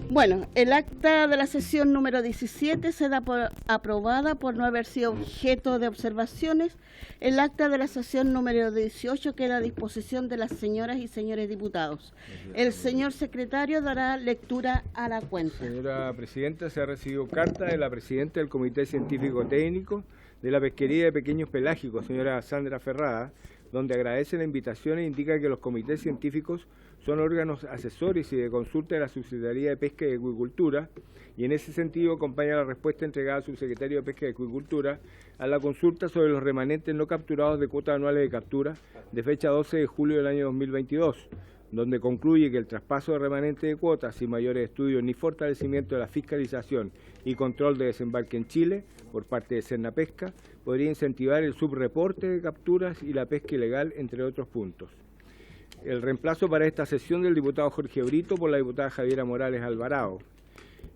Bueno, el acta de la sesión número 17 se da por aprobada por no haber sido objeto de observaciones. El acta de la sesión número 18 queda a disposición de las señoras y señores diputados. El señor secretario dará lectura a la cuenta. Señora Presidenta, se ha recibido carta de la Presidenta del Comité Científico Técnico de la Pesquería de Pequeños Pelágicos, señora Sandra Ferrada, donde agradece la invitación e indica que los comités científicos son órganos asesores y de consulta de la Subsecretaría de Pesca y Acuicultura, y en ese sentido acompaña la respuesta entregada al Subsecretario de Pesca y Acuicultura a la consulta sobre los remanentes no capturados de cuotas anuales de captura de fecha 12 de julio del año 2022, donde concluye que el traspaso de remanentes de cuotas sin mayores estudios ni fortalecimiento de la fiscalización y control de desembarque en Chile por parte de Sernapesca podría incentivar el subreporte de capturas y la pesca ilegal, entre otros puntos. El reemplazo para esta sesión del diputado Jorge Brito por la diputada Javiera Morales Alvarado.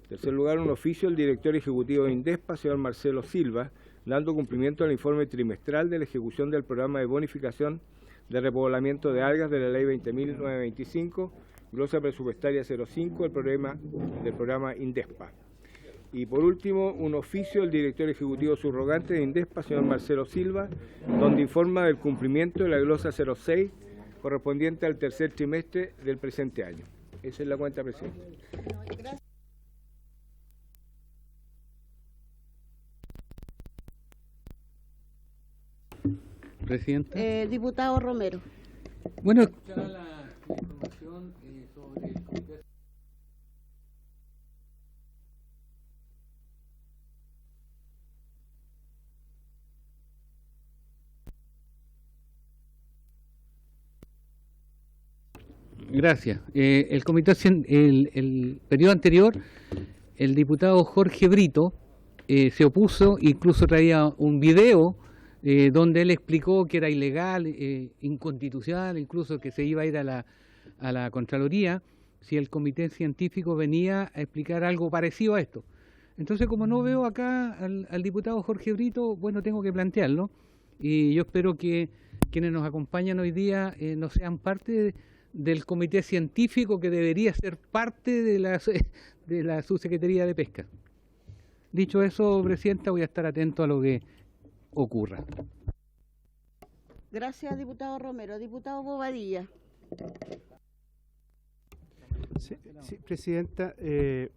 En tercer lugar, un oficio del director ejecutivo de INDESPA, señor Marcelo Silva, dando cumplimiento al informe trimestral de la ejecución del programa de bonificación de repoblamiento de algas de la Ley 20.925, glosa presupuestaria 05 del programa INDESPA. Y por último, un oficio del director ejecutivo subrogante de INDESPA, señor Marcelo Silva, donde informa del cumplimiento de la glosa 06 correspondiente al tercer trimestre del presente año. Esa es la cuenta, presidente. Presidente. Diputado Romero. Bueno, la información sobre el comité. Gracias. El periodo anterior, el diputado Jorge Brito se opuso, incluso traía un video donde él explicó que era ilegal, inconstitucional, incluso que se iba a ir a la Contraloría si el comité científico venía a explicar algo parecido a esto. Entonces, como no veo acá al diputado Jorge Brito, bueno, tengo que plantearlo, y yo espero que quienes nos acompañan hoy día no sean parte del comité científico que debería ser parte de la Subsecretaría de Pesca. Dicho eso, Presidenta, voy a estar atento a lo que ocurra. Gracias, diputado Romero. Diputado Bobadilla. Sí, Presidenta, en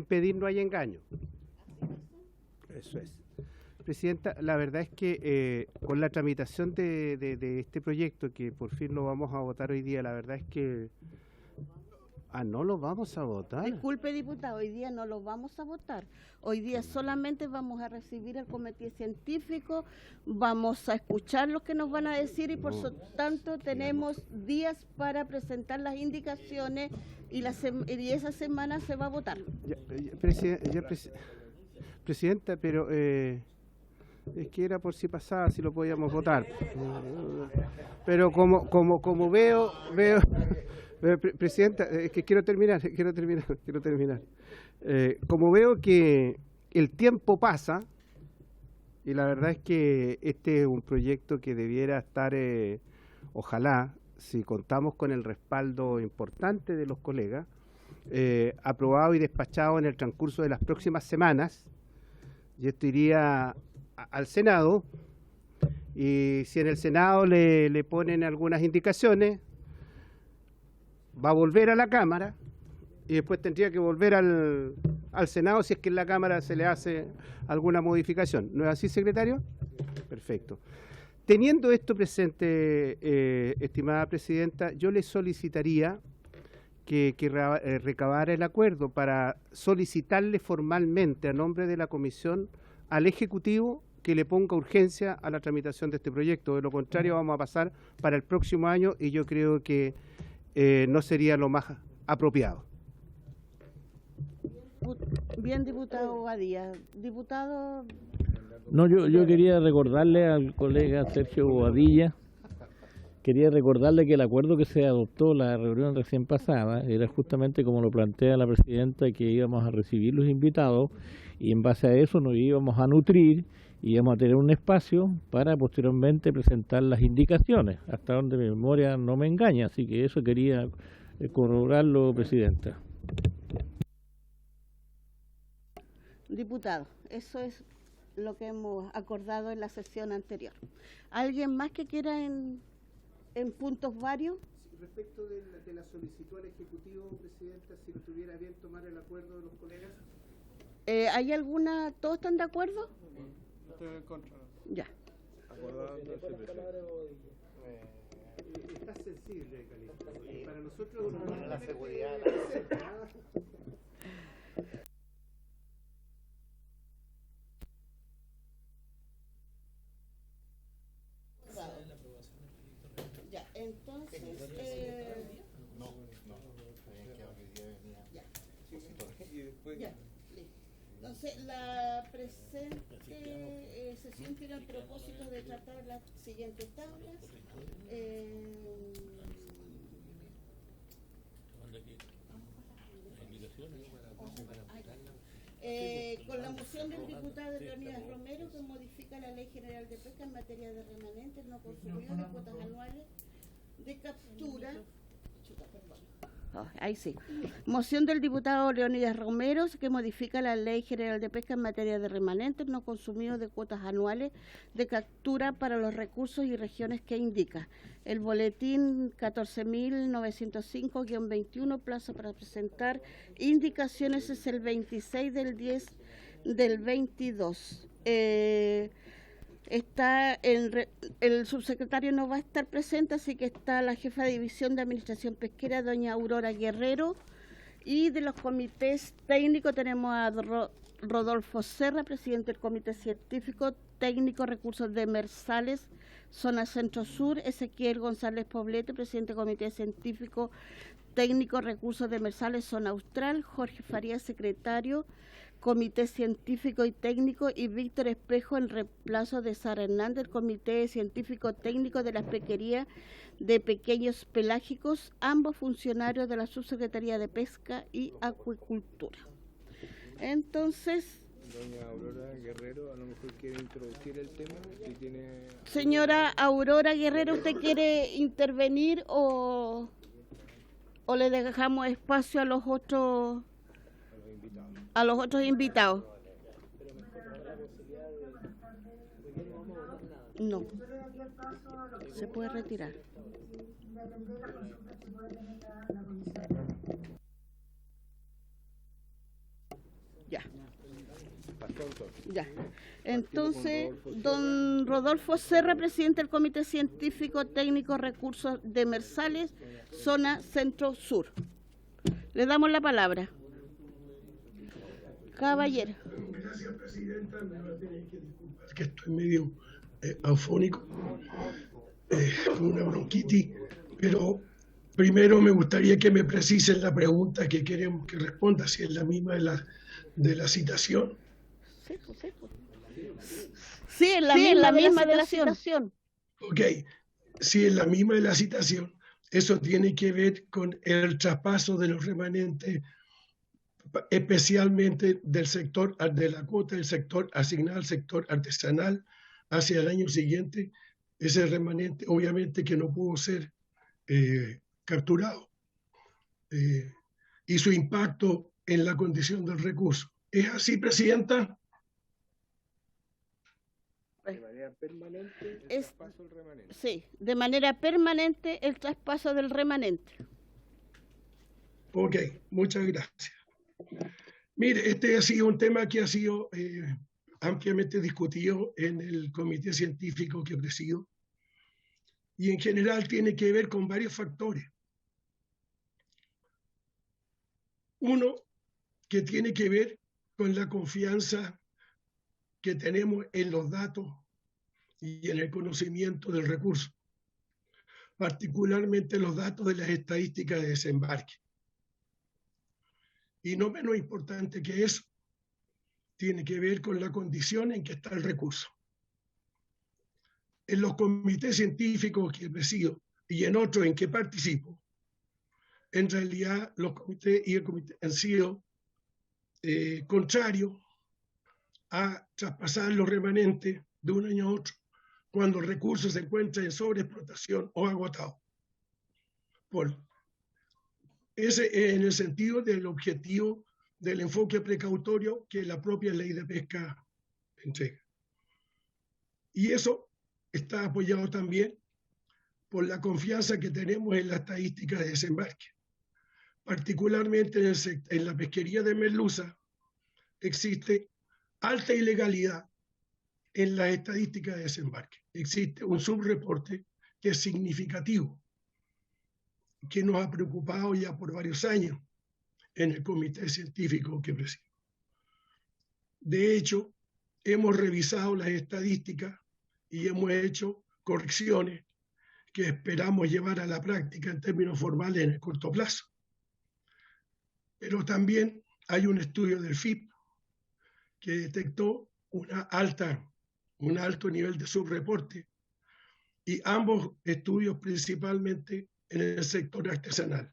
pedir no hay engaño. Eso es. Presidenta, la verdad es que con la tramitación de este proyecto, que por fin lo vamos a votar hoy día, la verdad es que... no lo vamos a votar. Disculpe, diputado, hoy día no lo vamos a votar. Hoy día solamente vamos a recibir al comité científico, vamos a escuchar lo que nos van a decir y por lo tanto tenemos días para presentar las indicaciones y esa semana se va a votar. Presidenta, pero... es que era por si pasaba, si lo podíamos votar. Pero como veo, Presidenta, es que quiero terminar. Como veo que el tiempo pasa, y la verdad es que este es un proyecto que debiera estar, ojalá, si contamos con el respaldo importante de los colegas, aprobado y despachado en el transcurso de las próximas semanas, y esto iría al Senado, y si en el Senado le ponen algunas indicaciones, va a volver a la Cámara y después tendría que volver al Senado si es que en la Cámara se le hace alguna modificación. ¿No es así, secretario? Perfecto. Teniendo esto presente, estimada Presidenta, yo le solicitaría que recabara el acuerdo para solicitarle formalmente a nombre de la Comisión al Ejecutivo que le ponga urgencia a la tramitación de este proyecto. De lo contrario, vamos a pasar para el próximo año y yo creo que no sería lo más apropiado. Bien, diputado Bobadilla. Diputado... No, yo quería recordarle al colega Sergio Bobadilla quería recordarle que el acuerdo que se adoptó la reunión recién pasada era justamente como lo plantea la presidenta, que íbamos a recibir los invitados y en base a eso nos íbamos a nutrir y íbamos a tener un espacio para posteriormente presentar las indicaciones, hasta donde mi memoria no me engaña, así que eso quería corroborarlo, presidenta. Diputado, eso es lo que hemos acordado en la sesión anterior. ¿Alguien más que quiera en puntos varios? Respecto de la solicitud al Ejecutivo, Presidenta, si lo tuviera bien tomar el acuerdo de los colegas. ¿Hay alguna? ¿Todos están de acuerdo? Estoy en contra. Ya. Acordado, entonces, Está sensible, Calixto. Para nosotros la seguridad. Ya, entonces, ya, listo. Entonces, la presente sesión tiene el propósito de tratar las siguientes tablas. Con la moción del diputado Leonidas Romero, que modifica la Ley General de Pesca en materia de remanentes no consumidos de cuotas anuales de captura. Ahí sí. Moción del diputado Leonidas Romero, que modifica la Ley General de Pesca en materia de remanentes no consumidos de cuotas anuales de captura para los recursos y regiones que indica. El boletín 14.905-21, plazo para presentar indicaciones es el 26 del 10 del 22. Está el subsecretario no va a estar presente, así que está la jefa de división de administración pesquera, doña Aurora Guerrero, y de los comités técnicos tenemos a Rodolfo Serra, presidente del comité científico técnico recursos demersales zona centro sur, Ezequiel González Poblete, presidente del comité científico técnico recursos demersales zona austral, Jorge Farías, secretario Comité Científico y Técnico, y Víctor Espejo en reemplazo de Sara Hernández, Comité Científico Técnico de la Pesquería de Pequeños Pelágicos, ambos funcionarios de la Subsecretaría de Pesca y Acuicultura. Entonces, doña Aurora Guerrero, a lo mejor quiere introducir el tema. Si tiene... Señora Aurora Guerrero, ¿usted quiere intervenir o le dejamos espacio a los otros invitados? No. Se puede retirar. Ya. Ya. Entonces, don Rodolfo Serra, presidente del Comité Científico Técnico Recursos Demersales, zona Centro Sur. Le damos la palabra. Caballero. Gracias, presidenta. Me va a tener que disculpar que estoy medio afónico, con una bronquitis, pero primero me gustaría que me precisen la pregunta que queremos que responda, si es la misma de la citación. Sí, es la misma de la citación. Ok, si es la misma de la citación, eso tiene que ver con el traspaso de los remanentes, especialmente del sector, de la cuota del sector asignada al sector artesanal hacia el año siguiente. Ese remanente obviamente que no pudo ser capturado, y su impacto en la condición del recurso. ¿Es así, presidenta? De manera permanente el traspaso del remanente. Sí, de manera permanente el traspaso del remanente. Ok, muchas gracias. Mire, este ha sido un tema que ha sido ampliamente discutido en el comité científico que presido, y en general tiene que ver con varios factores. Uno, que tiene que ver con la confianza que tenemos en los datos y en el conocimiento del recurso, particularmente los datos de las estadísticas de desembarque. Y no menos importante que eso, tiene que ver con la condición en que está el recurso. En los comités científicos que presido, y en otros en que participo, en realidad los comités y el comité han sido contrarios a traspasar los remanentes de un año a otro cuando el recurso se encuentra en sobreexplotación o agotado. Ese en el sentido del objetivo del enfoque precautorio que la propia ley de pesca entrega. Y eso está apoyado también por la confianza que tenemos en la estadística de desembarque. Particularmente en la pesquería de merluza existe alta ilegalidad en las estadísticas de desembarque. Existe un subreporte que es significativo, que nos ha preocupado ya por varios años en el comité científico que presido. De hecho, hemos revisado las estadísticas y hemos hecho correcciones que esperamos llevar a la práctica en términos formales en el corto plazo. Pero también hay un estudio del FIP que detectó un alto nivel de subreporte, y ambos estudios principalmente en el sector artesanal.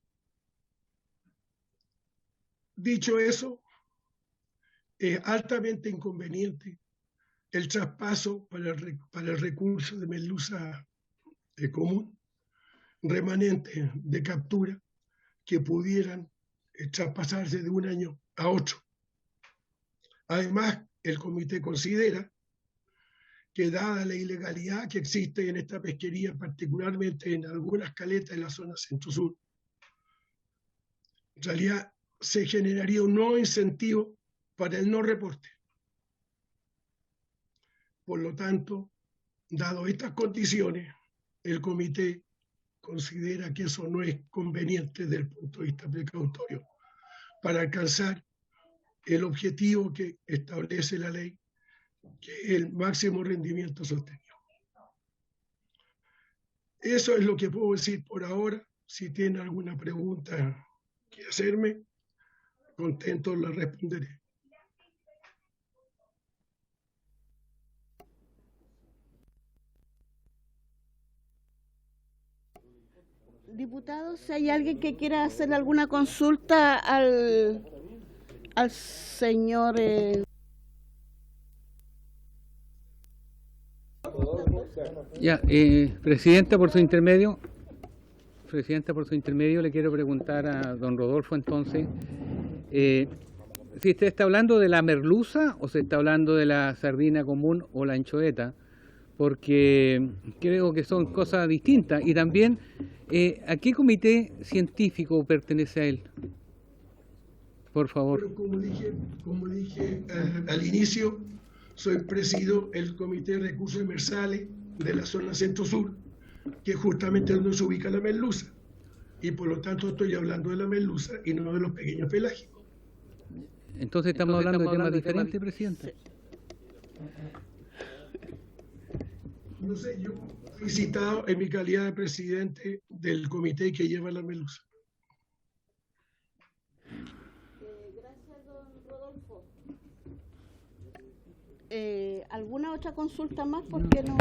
Dicho eso, es altamente inconveniente el traspaso para el recurso de merluza común, remanentes de captura que pudieran traspasarse de un año a otro. Además, el comité considera que dada la ilegalidad que existe en esta pesquería, particularmente en algunas caletas de la zona centro-sur, en realidad se generaría un nuevo incentivo para el no reporte. Por lo tanto, dado estas condiciones, el comité considera que eso no es conveniente desde el punto de vista precautorio para alcanzar el objetivo que establece la ley, que es el máximo rendimiento sostenido. Eso es lo que puedo decir por ahora. Si tiene alguna pregunta que hacerme, contento la responderé. Diputados, si hay alguien que quiera hacer alguna consulta al señor... Ya, Presidenta, por su intermedio, le quiero preguntar a don Rodolfo entonces, si usted está hablando de la merluza o se está hablando de la sardina común o la anchoeta, porque creo que son cosas distintas. Y también, ¿a qué comité científico pertenece a él? Por favor. Pero como dije al inicio, presido el Comité de Recursos Demersales de la zona centro-sur, que es justamente donde se ubica la merluza. Y por lo tanto estoy hablando de la merluza y no de los pequeños pelágicos. Entonces estamos hablando de temas diferentes, Presidente. No sé, yo fui citado en mi calidad de presidente del comité que lleva la merluza. Gracias, don Rodolfo. ¿Alguna otra consulta más? ¿Por qué no?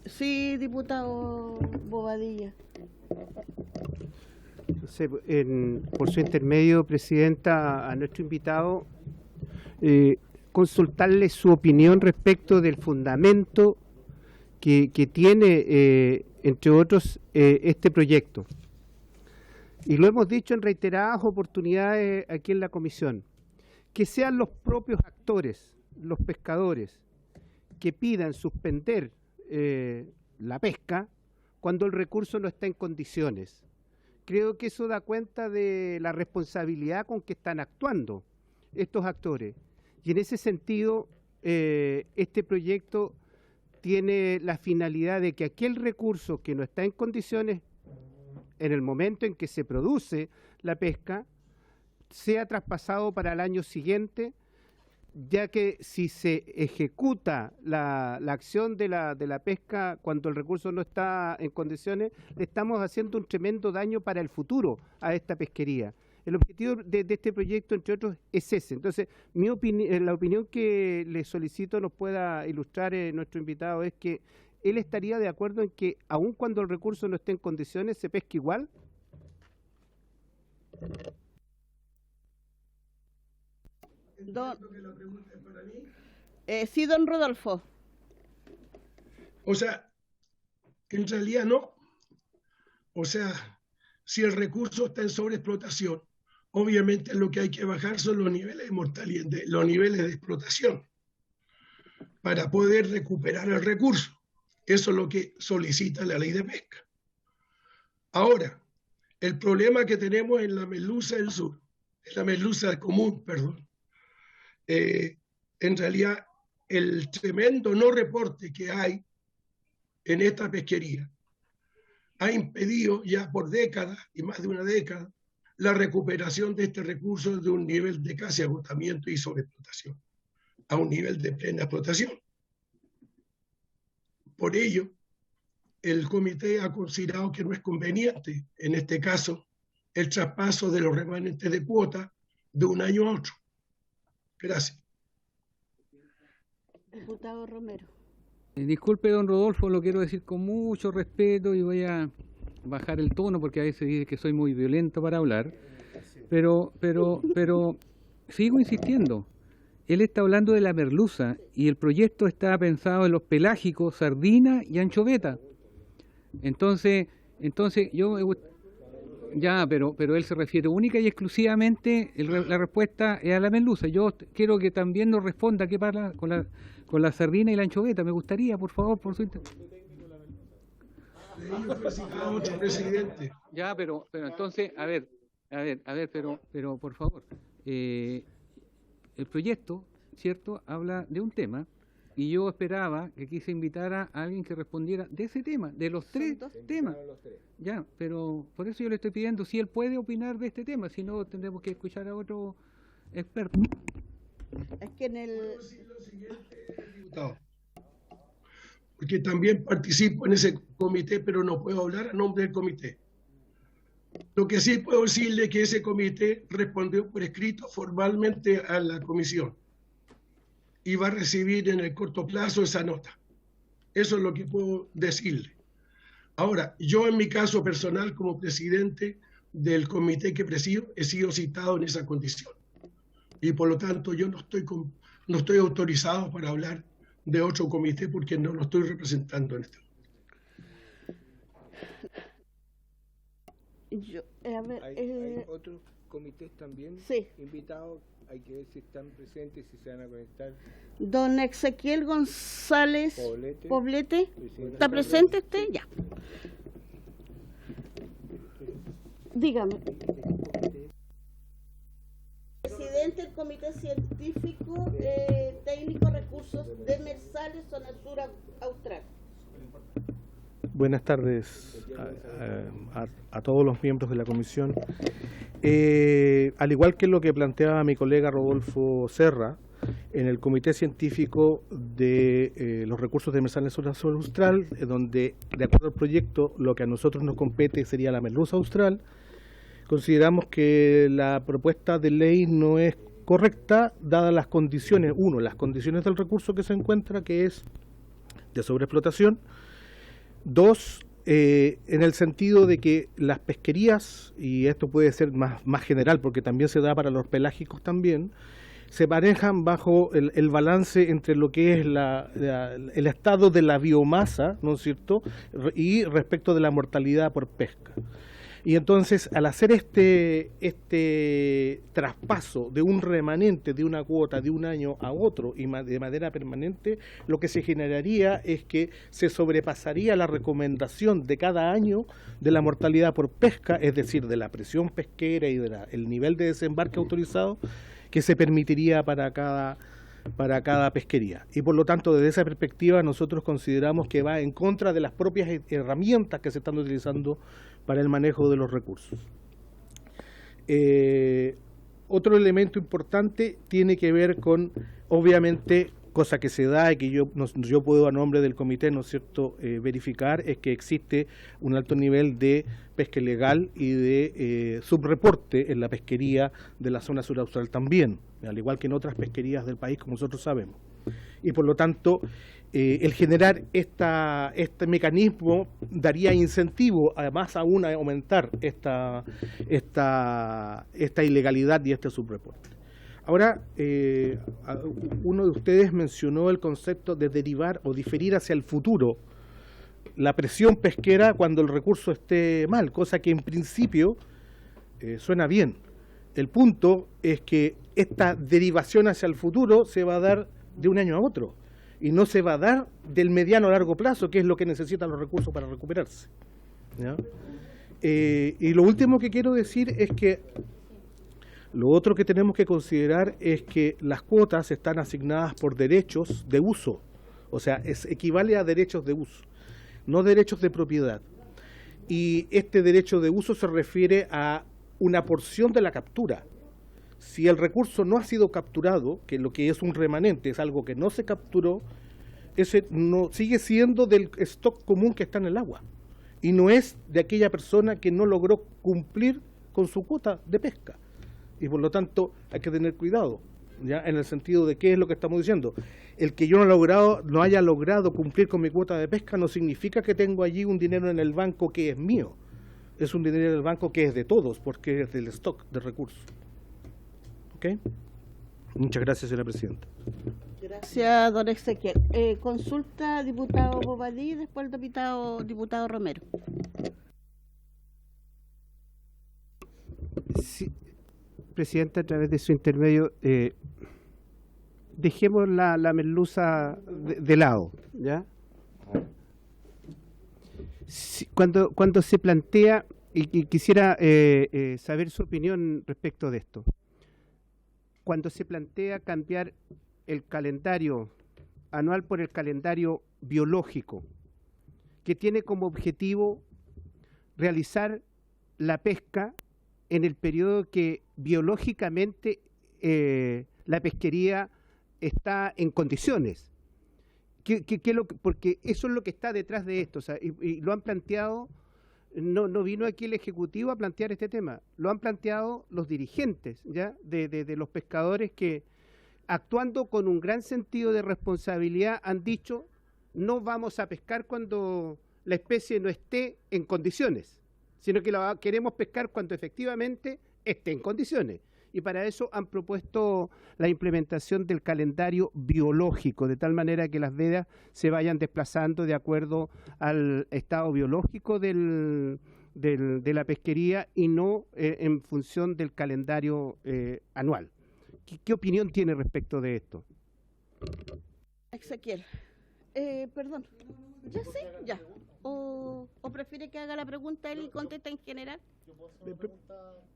Sí, diputado Bobadilla. Entonces, por su intermedio, Presidenta, a nuestro invitado, consultarle su opinión respecto del fundamento que tiene, entre otros, este proyecto. Y lo hemos dicho en reiteradas oportunidades aquí en la comisión, que sean los propios actores, los pescadores, que pidan suspender la pesca cuando el recurso no está en condiciones. Creo que eso da cuenta de la responsabilidad con que están actuando estos actores. Y en ese sentido, este proyecto tiene la finalidad de que aquel recurso que no está en condiciones en el momento en que se produce la pesca sea traspasado para el año siguiente, ya que si se ejecuta la acción de la pesca cuando el recurso no está en condiciones, le estamos haciendo un tremendo daño para el futuro a esta pesquería. El objetivo de este proyecto, entre otros, es ese. Entonces, la opinión que le solicito nos pueda ilustrar nuestro invitado es que ¿él estaría de acuerdo en que aun cuando el recurso no esté en condiciones se pesque igual? Sí, don Rodolfo. O sea, en realidad no. O sea, si el recurso está en sobreexplotación, obviamente lo que hay que bajar son los niveles de mortalidad, los niveles de explotación, para poder recuperar el recurso. Eso es lo que solicita la ley de pesca. Ahora, el problema que tenemos en la merluza del sur, en la merluza común, perdón, en realidad el tremendo no reporte que hay en esta pesquería ha impedido ya por décadas y más de una década la recuperación de este recurso de un nivel de casi agotamiento y sobreexplotación a un nivel de plena explotación. Por ello, el comité ha considerado que no es conveniente, en este caso, el traspaso de los remanentes de cuota de un año a otro. Gracias. Diputado Romero. Disculpe, don Rodolfo, lo quiero decir con mucho respeto y voy a bajar el tono porque a veces dice que soy muy violento para hablar, pero sigo insistiendo. Él está hablando de la merluza y el proyecto está pensado en los pelágicos, sardina y anchoveta. Entonces yo ya, pero él se refiere única y exclusivamente, la respuesta es a la merluza. Yo quiero que también nos responda qué pasa con la sardina y la anchoveta. Me gustaría, por favor, por su Otro presidente. Ya, pero entonces, a ver, pero por favor, el proyecto, ¿cierto?, habla de un tema y yo esperaba que aquí se invitara a alguien que respondiera de ese tema, de los tres temas. Ya, pero por eso yo le estoy pidiendo si él puede opinar de este tema, si no tendremos que escuchar a otro experto. Es que en el... Porque también participo en ese comité, pero no puedo hablar a nombre del comité. Lo que sí puedo decirle es que ese comité respondió por escrito formalmente a la comisión y va a recibir en el corto plazo esa nota. Eso es lo que puedo decirle. Ahora, yo en mi caso personal, como presidente del comité que presido, he sido citado en esa condición. Y por lo tanto, yo no estoy autorizado para hablar de otro comité porque no lo estoy representando en este momento. ¿Hay otros comités también invitados? Hay que ver si están presentes, si se van a conectar. Don Ezequiel González Poblete, ¿está presente usted? Ya. Dígame. Presidente del Comité Científico Técnico Recursos Demersales, Zona Sur Austral. Buenas tardes a todos los miembros de la comisión. Al igual que lo que planteaba mi colega Rodolfo Serra, en el Comité Científico de los Recursos Demersales Zona Sur Austral, donde, de acuerdo al proyecto, lo que a nosotros nos compete sería la merluza austral, consideramos que la propuesta de ley no es correcta, dadas las condiciones, las condiciones del recurso que se encuentra, que es de sobreexplotación. Dos, en el sentido de que las pesquerías, y esto puede ser más general porque también se da para los pelágicos también, se manejan bajo el balance entre lo que es el estado de la biomasa, ¿no es cierto?, y respecto de la mortalidad por pesca. Y entonces, al hacer este traspaso de un remanente de una cuota de un año a otro y de manera permanente, lo que se generaría es que se sobrepasaría la recomendación de cada año de la mortalidad por pesca, es decir, de la presión pesquera y del nivel de desembarque autorizado que se permitiría para cada pesquería. Y por lo tanto, desde esa perspectiva, nosotros consideramos que va en contra de las propias herramientas que se están utilizando para el manejo de los recursos. Otro elemento importante tiene que ver con, obviamente, cosa que se da y que yo puedo a nombre del comité, ¿no es cierto?, verificar, es que existe un alto nivel de pesca ilegal y de subreporte en la pesquería de la zona sur austral también, al igual que en otras pesquerías del país, como nosotros sabemos. Y por lo tanto, el generar este mecanismo daría incentivo, además aún a aumentar esta ilegalidad y este subreporte. Ahora, uno de ustedes mencionó el concepto de derivar o diferir hacia el futuro la presión pesquera cuando el recurso esté mal, cosa que en principio suena bien. El punto es que esta derivación hacia el futuro se va a dar de un año a otro y no se va a dar del mediano a largo plazo, que es lo que necesitan los recursos para recuperarse, ¿ya? Y lo último que quiero decir es que lo otro que tenemos que considerar es que las cuotas están asignadas por derechos de uso, o sea, equivale a derechos de uso, no derechos de propiedad. Y este derecho de uso se refiere a una porción de la captura. Si el recurso no ha sido capturado, que lo que es un remanente es algo que no se capturó, ese no sigue siendo del stock común que está en el agua y no es de aquella persona que no logró cumplir con su cuota de pesca. Y por lo tanto hay que tener cuidado, ya en el sentido de qué es lo que estamos diciendo. El que yo no haya logrado cumplir con mi cuota de pesca no significa que tengo allí un dinero en el banco que es mío. Es un dinero en el banco que es de todos, porque es del stock de recursos. ¿Ok? Muchas gracias, señora presidenta. Gracias, don Ezequiel. Consulta, diputado Bobadí, después el diputado Romero. Sí, presidenta, a través de su intermedio, dejemos la merluza de lado, ¿ya? Sí, cuando se plantea, y quisiera saber su opinión respecto de esto, cuando se plantea cambiar el calendario anual por el calendario biológico, que tiene como objetivo realizar la pesca en el periodo que biológicamente la pesquería está en condiciones. Porque eso es lo que está detrás de esto, o sea, y lo han planteado, no vino aquí el Ejecutivo a plantear este tema, lo han planteado los dirigentes, ¿ya? de los pescadores que, actuando con un gran sentido de responsabilidad, han dicho: no vamos a pescar cuando la especie no esté en condiciones, sino que queremos pescar cuando efectivamente esté en condiciones. Y para eso han propuesto la implementación del calendario biológico, de tal manera que las vedas se vayan desplazando de acuerdo al estado biológico de la pesquería y no en función del calendario anual. ¿Qué opinión tiene respecto de esto? Ezequiel, perdón, ¿ya sí? Ya. ¿O prefiere que haga la pregunta él y conteste en general?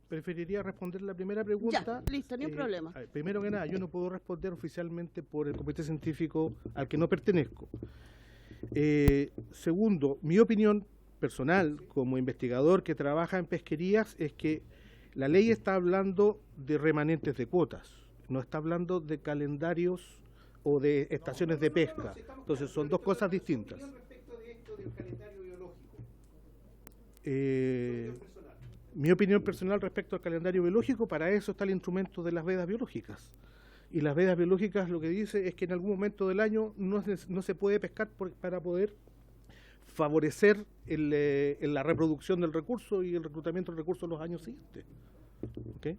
Preferiría responder la primera pregunta. Ya, listo, ni un problema. Primero que nada, yo no puedo responder oficialmente por el comité científico al que no pertenezco. Segundo, mi opinión personal como investigador que trabaja en pesquerías es que la ley está hablando de remanentes de cuotas, no está hablando de calendarios o de estaciones de pesca. Entonces son dos cosas distintas. Mi opinión personal respecto al calendario biológico, para eso está el instrumento de las vedas biológicas. Y las vedas biológicas lo que dice es que en algún momento del año no se puede pescar para poder favorecer la reproducción del recurso y el reclutamiento del recurso en los años siguientes. ¿Okay?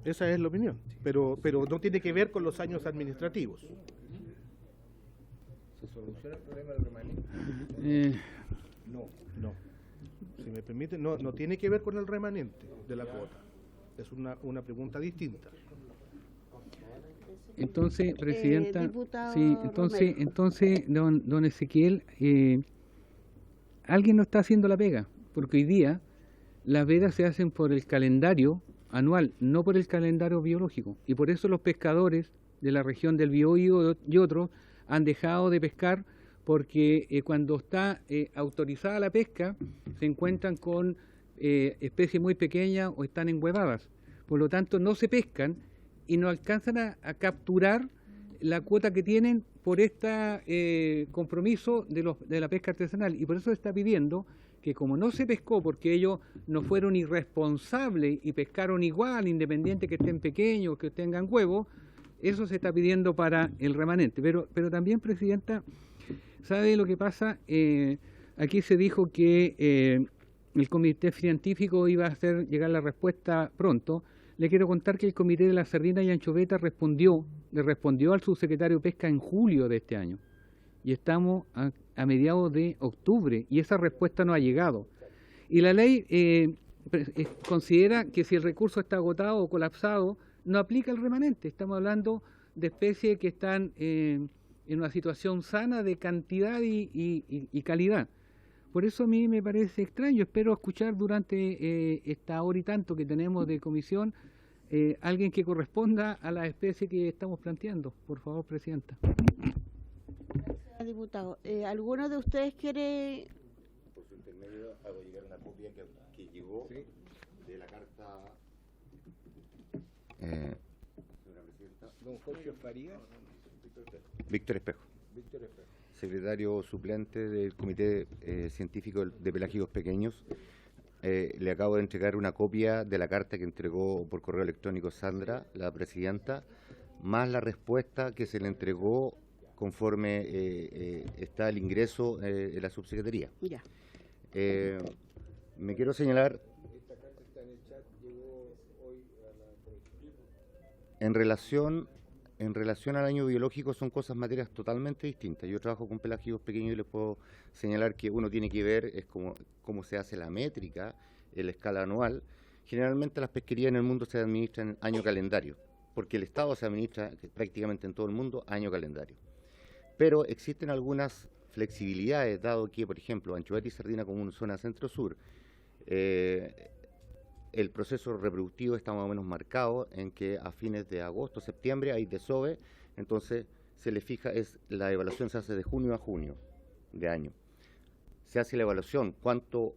Esa es la opinión, pero no tiene que ver con los años administrativos. ¿Se soluciona el problema del remanente? No. Si me permite, no tiene que ver con el remanente de la cuota. Es una pregunta distinta. Entonces, presidenta, diputado entonces, don Ezequiel, alguien no está haciendo la pega, porque hoy día las vedas se hacen por el calendario anual, no por el calendario biológico, y por eso los pescadores de la región del Biobío y otros han dejado de pescar, porque cuando está autorizada la pesca se encuentran con especies muy pequeñas o están enhuevadas, por lo tanto no se pescan y no alcanzan a capturar la cuota que tienen por este compromiso de la pesca artesanal. Y por eso se está pidiendo que, como no se pescó porque ellos no fueron irresponsables y pescaron igual, independiente que estén pequeños, que tengan huevos, eso se está pidiendo para el remanente. Pero también, Presidenta, ¿sabe lo que pasa? Aquí se dijo que el comité científico iba a hacer llegar la respuesta pronto. Le quiero contar que el comité de la sardina y anchoveta le respondió al subsecretario de Pesca en julio de este año. Y estamos a mediados de octubre y esa respuesta no ha llegado. Y la ley considera que si el recurso está agotado o colapsado, no aplica el remanente. Estamos hablando de especies que están en una situación sana de cantidad y calidad. Por eso a mí me parece extraño. Espero escuchar durante esta hora y tanto que tenemos de comisión alguien que corresponda a la especie que estamos planteando. Por favor, Presidenta. Gracias, diputado. ¿Alguno de ustedes quiere...? Por su intermedio hago llegar una copia que llegó de la carta... señora Presidenta. Don Jorge Farías. Víctor Espejo. Secretario suplente del Comité Científico de Pelágicos Pequeños. Le acabo de entregar una copia de la carta que entregó por correo electrónico Sandra, la presidenta, más la respuesta que se le entregó conforme está el ingreso en la subsecretaría. Ya. Me quiero señalar, Esta carta está en el chat, llegó hoy a la... En relación al año biológico son materias totalmente distintas. Yo trabajo con pelágicos pequeños y les puedo señalar que uno tiene que ver es cómo se hace la métrica en la escala anual. Generalmente las pesquerías en el mundo se administran en año calendario, porque el Estado se administra prácticamente en todo el mundo año calendario. Pero existen algunas flexibilidades, dado que, por ejemplo, anchoveta y sardina como una zona centro-sur, el proceso reproductivo está más o menos marcado en que a fines de agosto, septiembre hay desove, entonces se le fija, la evaluación se hace de junio a junio de año. Se hace la evaluación, cuántos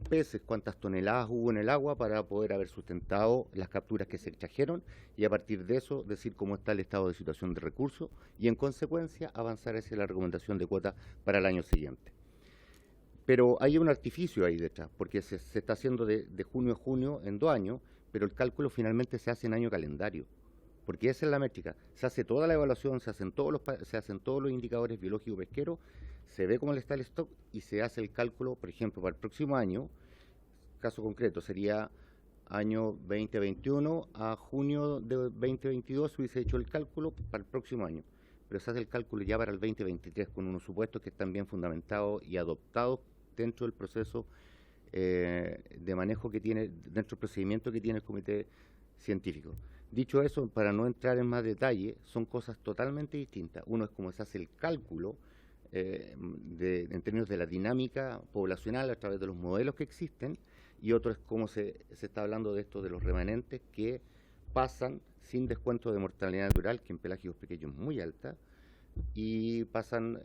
peces, cuántas toneladas hubo en el agua para poder haber sustentado las capturas que se extrajeron y a partir de eso decir cómo está el estado de situación de recursos y en consecuencia avanzar hacia la recomendación de cuota para el año siguiente. Pero hay un artificio ahí detrás, porque se está haciendo de junio a junio en 2 años, pero el cálculo finalmente se hace en año calendario, porque esa es la métrica. Se hace toda la evaluación, se hacen todos los indicadores biológicos pesqueros, se ve cómo está el stock y se hace el cálculo, por ejemplo, para el próximo año, caso concreto, sería año 2021 a junio de 2022 se hubiese hecho el cálculo para el próximo año, pero se hace el cálculo ya para el 2023 con unos supuestos que están bien fundamentados y adoptados dentro del proceso de manejo que tiene, dentro del procedimiento que tiene el comité científico. Dicho eso, para no entrar en más detalle, son cosas totalmente distintas. Uno es cómo se hace el cálculo en términos de la dinámica poblacional a través de los modelos que existen, y otro es cómo se está hablando de esto de los remanentes que pasan sin descuento de mortalidad natural, que en pelágicos pequeños es muy alta, y pasan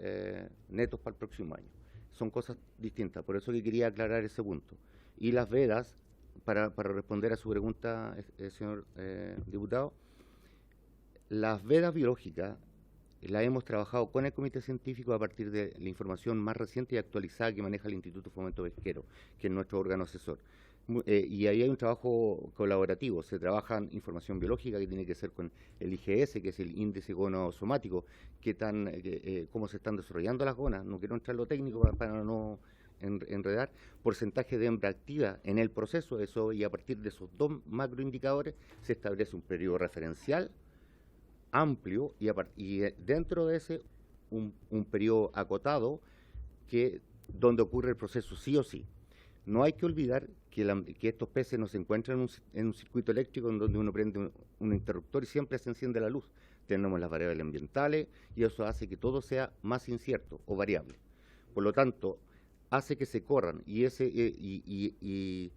netos para el próximo año. Son cosas distintas, por eso que quería aclarar ese punto. Y las vedas, para responder a su pregunta, señor diputado, las vedas biológicas las hemos trabajado con el comité científico a partir de la información más reciente y actualizada que maneja el Instituto Fomento Pesquero, que es nuestro órgano asesor. Y ahí hay un trabajo colaborativo, se trabaja en información biológica que tiene que ser con el IGS, que es el índice gonosomático, cómo se están desarrollando las gonas, no quiero entrar en lo técnico para no enredar, porcentaje de hembra activa en el proceso, eso, y a partir de esos 2 macroindicadores se establece un periodo referencial amplio y dentro de ese un periodo acotado donde ocurre el proceso sí o sí. No hay que olvidar que estos peces no se encuentran en un circuito eléctrico en donde uno prende un interruptor y siempre se enciende la luz. Tenemos las variables ambientales y eso hace que todo sea más incierto o variable. Por lo tanto, hace que se corran y de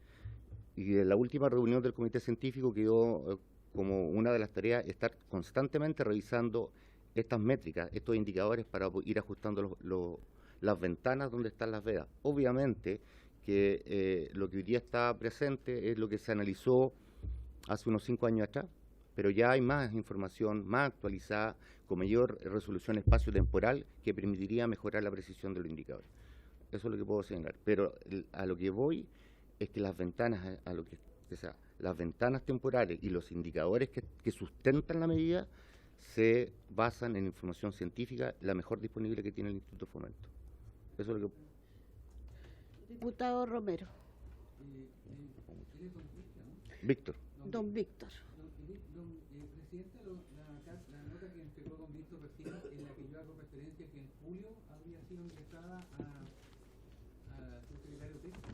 la última reunión del comité científico quedó como una de las tareas estar constantemente revisando estas métricas, estos indicadores para ir ajustando las ventanas donde están las vedas. Obviamente que lo que hoy día está presente es lo que se analizó hace unos 5 años atrás, pero ya hay más información, más actualizada, con mayor resolución espacio-temporal, que permitiría mejorar la precisión de los indicadores. Eso es lo que puedo señalar. Pero a lo que voy es que las ventanas, las ventanas temporales y los indicadores que sustentan la medida se basan en información científica, la mejor disponible que tiene el Instituto Fomento. Eso es lo que... Diputado Romero. Víctor. Don Víctor. Presidenta, la nota que entregó don Víctor recién, en la que yo hago referencia que en julio habría sido ingresada a su secretario técnico.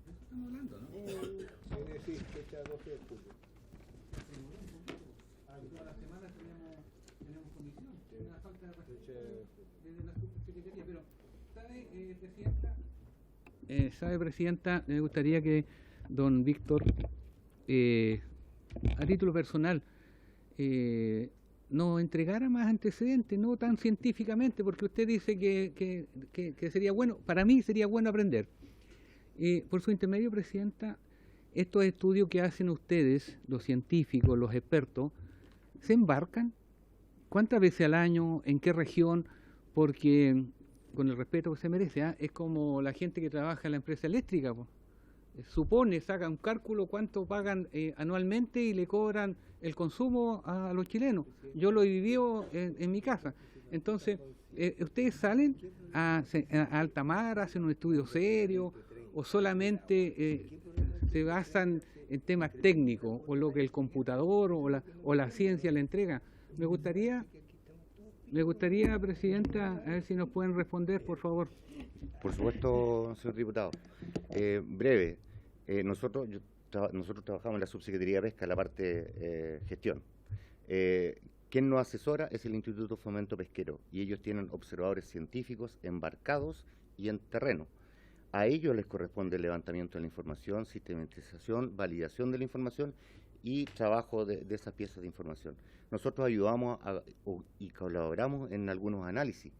De eso estamos hablando, ¿no? Sí, fecha 12 de julio. Todas las semanas tenemos comisión, una falta de respeto desde la subsecretaría, pero ¿sabe, Presidenta, me gustaría que don Víctor, a título personal, nos entregara más antecedentes, no tan científicamente, porque usted dice que sería bueno, para mí sería bueno aprender. Por su intermedio, Presidenta, estos estudios que hacen ustedes, los científicos, los expertos, ¿se embarcan? ¿Cuántas veces al año? ¿En qué región? Porque, con el respeto que se merece, es como la gente que trabaja en la empresa eléctrica, pues. Supone, saca un cálculo cuánto pagan anualmente y le cobran el consumo a los chilenos. Yo lo he vivido en mi casa. Entonces, ¿ustedes salen a alta mar, hacen un estudio serio o solamente se basan en temas técnicos o lo que el computador o la ciencia le entrega? Me gustaría, Presidenta, a ver si nos pueden responder, por favor. Por supuesto, señor diputado. Breve. Nosotros trabajamos en la Subsecretaría de Pesca, en la parte gestión. Quien nos asesora es el Instituto Fomento Pesquero y ellos tienen observadores científicos embarcados y en terreno. A ellos les corresponde el levantamiento de la información, sistematización, validación de la información y trabajo de esas piezas de información. Nosotros ayudamos y colaboramos en algunos análisis,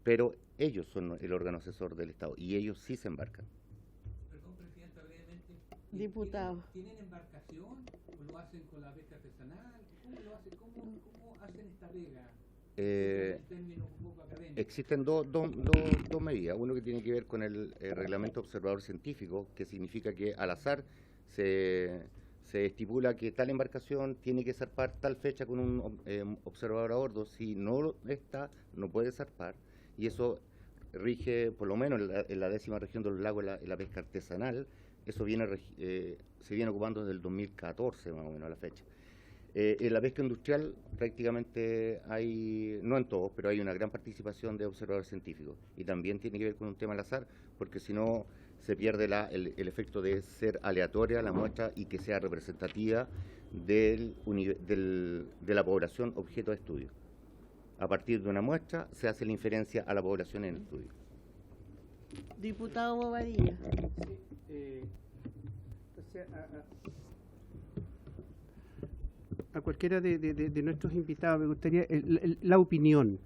pero ellos son el órgano asesor del Estado y ellos sí se embarcan. Perdón, Presidenta, brevemente. Diputado. ¿Tienen embarcación o lo hacen con la pesca artesanal? ¿Cómo lo hacen? ¿Cómo hacen esta pega? Existen dos medidas. Uno que tiene que ver con el reglamento observador científico, que significa que al azar se estipula que tal embarcación tiene que zarpar tal fecha con un observador a bordo. Si no está, no puede zarpar. Y eso rige, por lo menos en la 10ª región de los lagos, en la pesca artesanal. Eso se viene ocupando desde el 2014, más o menos, a la fecha. En la pesca industrial prácticamente hay, no en todos, pero hay una gran participación de observadores científicos. Y también tiene que ver con un tema al azar, porque si no se pierde el efecto de ser aleatoria la muestra y que sea representativa de la población objeto de estudio. A partir de una muestra se hace la inferencia a la población en el estudio. Diputado Bobadilla. A cualquiera de nuestros invitados me gustaría la opinión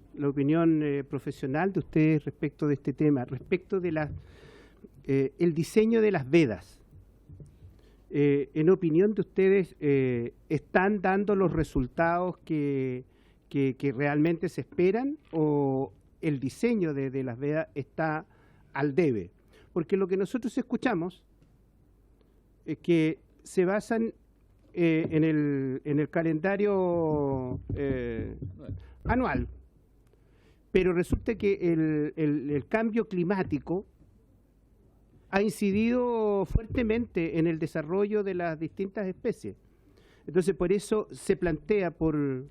profesional de ustedes respecto de este tema, respecto de el diseño de las vedas. En opinión de ustedes, ¿están dando los resultados que realmente se esperan o el diseño de las vedas está al debe? Porque lo que nosotros escuchamos es que se basan en el calendario anual, pero resulta que el cambio climático ha incidido fuertemente en el desarrollo de las distintas especies. Entonces, por eso se plantea por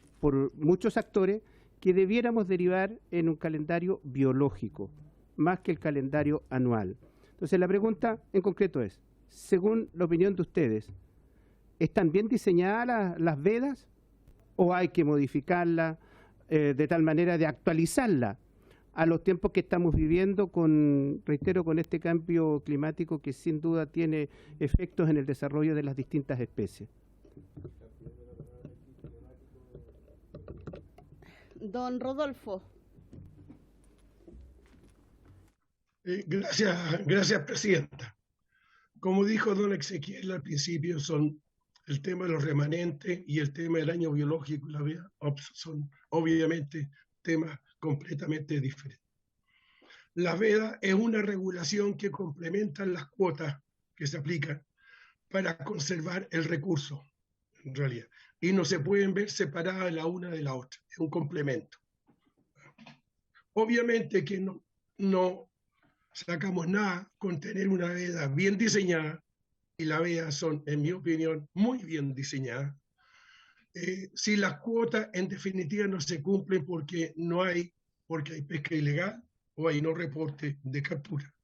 muchos actores que debiéramos derivar en un calendario biológico, más que el calendario anual. Entonces, la pregunta en concreto es, según la opinión de ustedes, ¿están bien diseñadas las vedas o hay que modificarlas de tal manera de actualizarlas a los tiempos que estamos viviendo reitero, con este cambio climático que sin duda tiene efectos en el desarrollo de las distintas especies? Don Rodolfo. Gracias, Presidenta. Como dijo don Ezequiel al principio, son el tema de los remanentes y el tema del año biológico y la veda son obviamente temas completamente diferentes. La veda es una regulación que complementa las cuotas que se aplican para conservar el recurso, en realidad, y no se pueden ver separadas la una de la otra, es un complemento. Obviamente que no sacamos nada con tener una veda bien diseñada, y las vedas son, en mi opinión, muy bien diseñadas. Si las cuotas en definitiva no se cumplen porque hay pesca ilegal o hay no reporte de captura.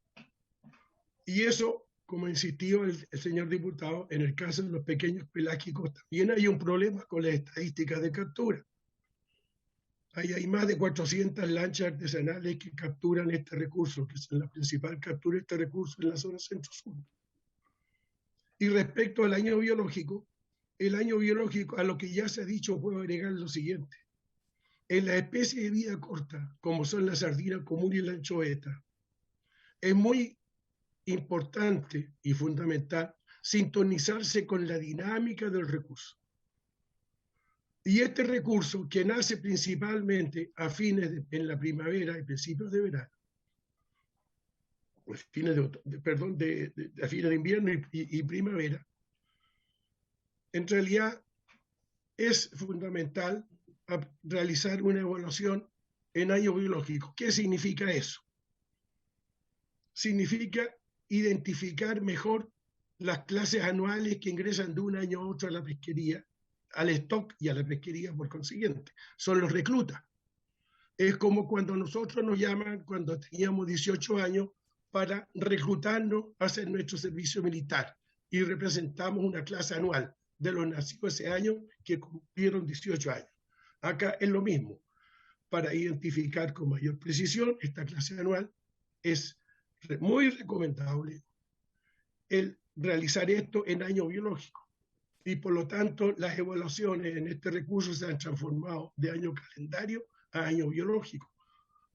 Y eso, como insistió el señor diputado, en el caso de los pequeños pelágicos también hay un problema con las estadísticas de captura. Hay más de 400 lanchas artesanales que capturan este recurso, que es la principal captura de este recurso en la zona centro-sur. Y respecto al año biológico, el año biológico, a lo que ya se ha dicho, puedo agregar lo siguiente. En las especies de vida corta, como son la sardina común y la anchoveta, es muy importante y fundamental sintonizarse con la dinámica del recurso. Y este recurso, que nace principalmente a en la primavera y principios de verano, a fines de invierno y primavera, en realidad es fundamental realizar una evaluación en año biológico. ¿Qué significa eso? Significa identificar mejor las clases anuales que ingresan de un año a otro a la pesquería, al stock y a la pesquería por consiguiente. Son los reclutas. Es como cuando nosotros nos llaman cuando teníamos 18 años para reclutarnos a hacer nuestro servicio militar y representamos una clase anual de los nacidos ese año que cumplieron 18 años. Acá es lo mismo. Para identificar con mayor precisión esta clase anual es muy recomendable el realizar esto en año biológico. Y por lo tanto, las evaluaciones en este recurso se han transformado de año calendario a año biológico,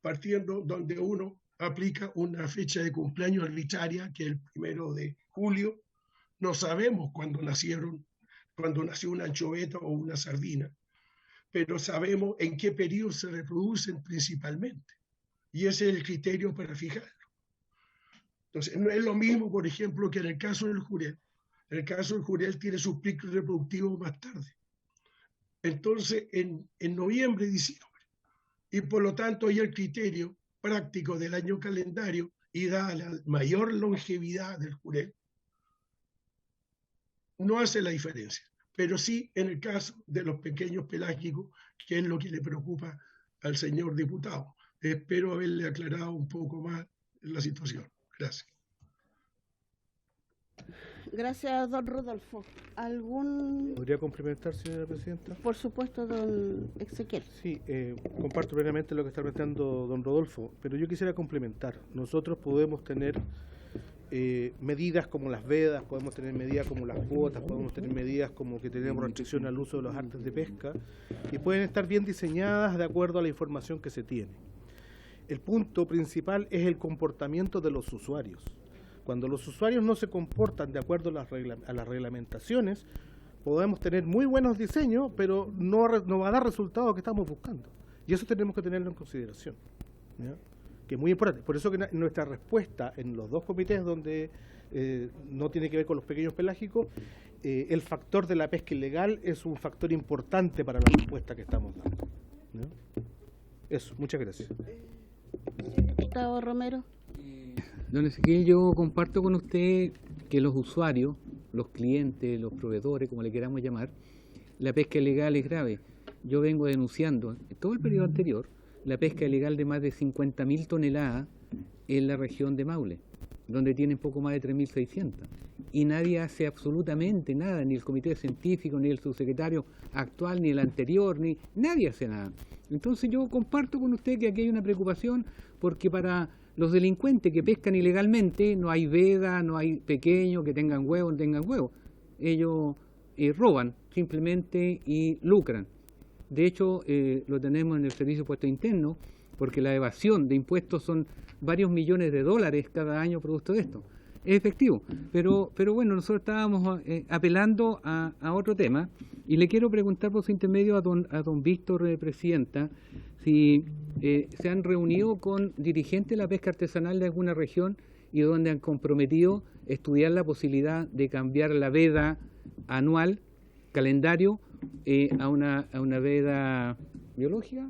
partiendo donde uno aplica una fecha de cumpleaños arbitraria, que es el 1 de julio. No sabemos cuándo nació una anchoveta o una sardina, pero sabemos en qué periodo se reproducen principalmente. Y ese es el criterio para fijarlo. Entonces, no es lo mismo, por ejemplo, que en el caso del jurel. En el caso del jurel tiene sus picos reproductivos más tarde. Entonces, en noviembre y diciembre. Y por lo tanto, hay el criterio práctico del año calendario y dada la mayor longevidad del jurel, no hace la diferencia. Pero sí en el caso de los pequeños pelágicos, que es lo que le preocupa al señor diputado. Espero haberle aclarado un poco más la situación. Gracias. Gracias, don Rodolfo. ¿Podría complementar, señora presidenta? Por supuesto, don Ezequiel. Sí, comparto plenamente lo que está planteando don Rodolfo, pero yo quisiera complementar. Nosotros podemos tener medidas como las vedas, podemos tener medidas como las cuotas, podemos tener medidas como que tenemos restricción al uso de los artes de pesca, y pueden estar bien diseñadas de acuerdo a la información que se tiene. El punto principal es el comportamiento de los usuarios. Cuando los usuarios no se comportan de acuerdo a las reglamentaciones, podemos tener muy buenos diseños, pero no va a dar resultados que estamos buscando. Y eso tenemos que tenerlo en consideración, ¿ya? Que es muy importante. Por eso que nuestra respuesta en los dos comités donde no tiene que ver con los pequeños pelágicos, el factor de la pesca ilegal es un factor importante para la respuesta que estamos dando, ¿ya? Eso, muchas gracias. Diputado Romero. Don Ezequiel, yo comparto con usted que los usuarios, los clientes, los proveedores, como le queramos llamar, la pesca ilegal es grave. Yo vengo denunciando en todo el periodo anterior la pesca ilegal de más de 50.000 toneladas en la región de Maule, donde tienen poco más de 3.600. Y nadie hace absolutamente nada, ni el comité científico, ni el subsecretario actual, ni el anterior, nadie hace nada. Entonces yo comparto con usted que aquí hay una preocupación porque para los delincuentes que pescan ilegalmente no hay veda, no hay pequeños que tengan huevos, no tengan huevos. Ellos roban simplemente y lucran. De hecho, lo tenemos en el Servicio de Impuestos Internos, porque la evasión de impuestos son varios millones de dólares cada año producto de esto. es efectivo. Pero bueno, nosotros estábamos apelando a otro tema, y le quiero preguntar por su intermedio a don Víctor, presidenta, si se han reunido con dirigentes de la pesca artesanal de alguna región y donde han comprometido estudiar la posibilidad de cambiar la veda anual, calendario, a una veda biológica,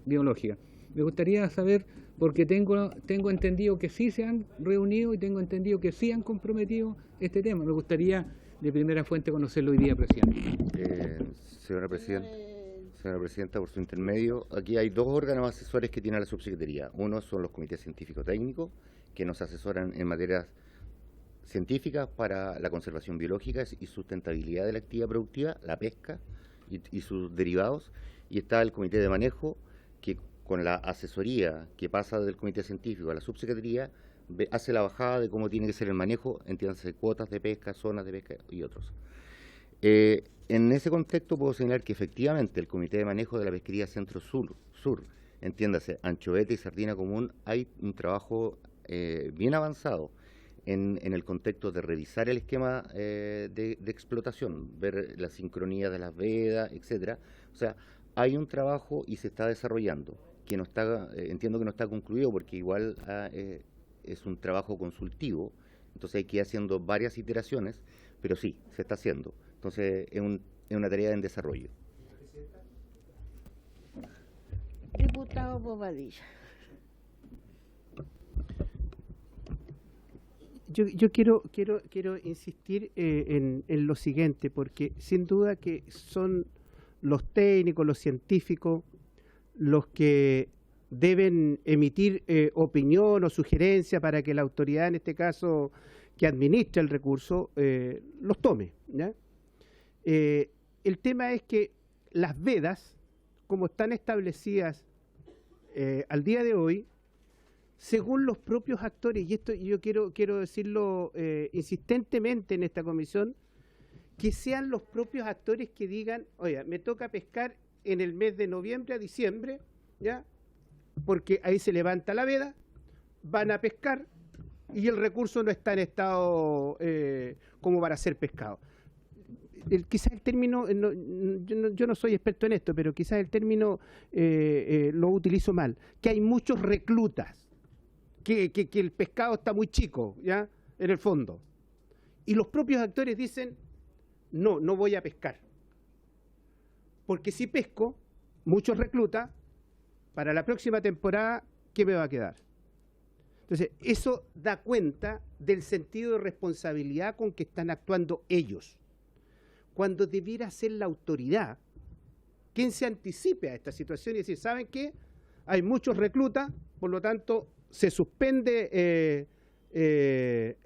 biológica. Me gustaría saber, porque tengo entendido que sí se han reunido y tengo entendido que sí han comprometido este tema. Me gustaría de primera fuente conocerlo hoy día, presidente. Señora Presidenta, por su intermedio, aquí hay dos órganos asesores que tiene la subsecretaría. Uno son los comités científicos técnicos, que nos asesoran en materias científicas para la conservación biológica y sustentabilidad de la actividad productiva, la pesca y sus derivados. Y está el comité de manejo, que con la asesoría que pasa del comité científico a la subsecretaría, hace la bajada de cómo tiene que ser el manejo, entiéndase, cuotas de pesca, zonas de pesca y otros. En ese contexto puedo señalar que efectivamente el comité de manejo de la pesquería centro-sur, entiéndase, anchoveta y sardina común, hay un trabajo bien avanzado en el contexto de revisar el esquema de explotación, ver la sincronía de las vedas, etcétera. O sea, hay un trabajo y se está desarrollando, que no está, entiendo que no está concluido porque igual es un trabajo consultivo, entonces hay que ir haciendo varias iteraciones, pero sí, se está haciendo. Entonces es una tarea en desarrollo. Diputado Bobadilla. Yo quiero insistir en lo siguiente, porque sin duda que son los técnicos, los científicos, los que deben emitir opinión o sugerencia para que la autoridad, en este caso, que administra el recurso, los tome, ¿ya? El tema es que las vedas, como están establecidas al día de hoy, según los propios actores, y esto yo quiero decirlo insistentemente en esta comisión, que sean los propios actores que digan, oiga, me toca pescar en el mes de noviembre a diciembre, ¿ya? Porque ahí se levanta la veda, van a pescar y el recurso no está en estado como para ser pescado. Quizás el término, yo no soy experto en esto, pero quizás el término lo utilizo mal, que hay muchos reclutas, que el pescado está muy chico, ¿ya? En el fondo. Y los propios actores dicen, no voy a pescar. Porque si pesco, muchos reclutas, para la próxima temporada, ¿qué me va a quedar? Entonces, eso da cuenta del sentido de responsabilidad con que están actuando ellos, cuando debiera ser la autoridad quien se anticipe a esta situación y decir, ¿saben qué? Hay muchos reclutas, por lo tanto, se suspende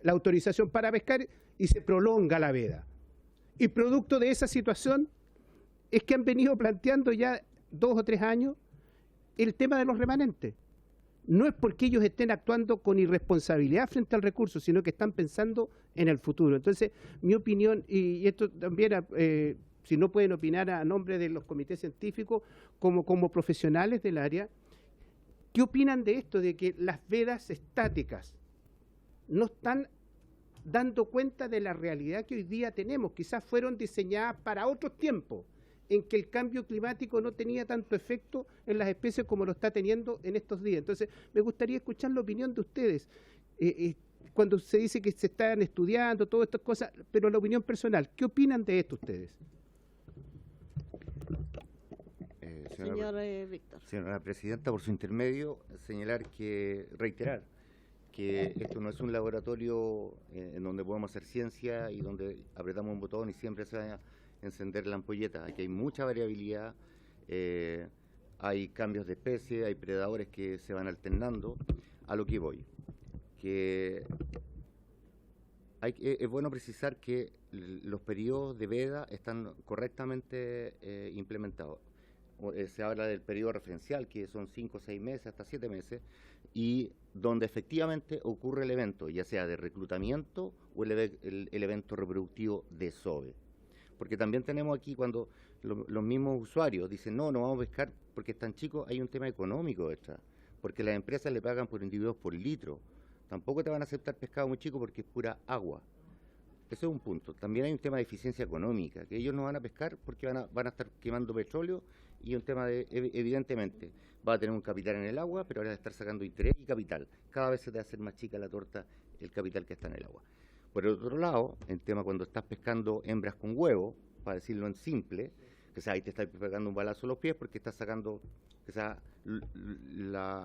la autorización para pescar y se prolonga la veda. Y producto de esa situación es que han venido planteando ya 2 o 3 años el tema de los remanentes. No es porque ellos estén actuando con irresponsabilidad frente al recurso, sino que están pensando en el futuro. Entonces, mi opinión, y esto también, si no pueden opinar a nombre de los comités científicos, como profesionales del área, ¿qué opinan de esto, de que las vedas estáticas no están dando cuenta de la realidad que hoy día tenemos? Quizás fueron diseñadas para otros tiempos, en que el cambio climático no tenía tanto efecto en las especies como lo está teniendo en estos días. Entonces, me gustaría escuchar la opinión de ustedes. Cuando se dice que se están estudiando todas estas cosas, pero la opinión personal, ¿qué opinan de esto ustedes? Víctor. Señora Presidenta, por su intermedio, reiterar que esto no es un laboratorio en donde podemos hacer ciencia y donde apretamos un botón y siempre se va a encender la ampolleta. Aquí hay mucha variabilidad, hay cambios de especie, hay predadores que se van alternando. A lo que voy, que es bueno precisar que los periodos de veda están correctamente implementados. Se habla del periodo referencial, que son 5 o 6 meses, hasta 7 meses, y donde efectivamente ocurre el evento, ya sea de reclutamiento o el evento reproductivo de SOVE. Porque también tenemos aquí cuando los mismos usuarios dicen, no vamos a pescar porque están chicos, hay un tema económico detrás, porque las empresas le pagan por individuos por litro. Tampoco te van a aceptar pescado muy chico porque es pura agua. Ese es un punto. También hay un tema de eficiencia económica, que ellos no van a pescar porque van a estar quemando petróleo, y un tema de, evidentemente, va a tener un capital en el agua, pero ahora va a estar sacando interés y capital. Cada vez se te va a hacer más chica la torta el capital que está en el agua. Por el otro lado, el tema cuando estás pescando hembras con huevo, para decirlo en simple, que sea, ahí te estás pegando un balazo a los pies porque estás sacando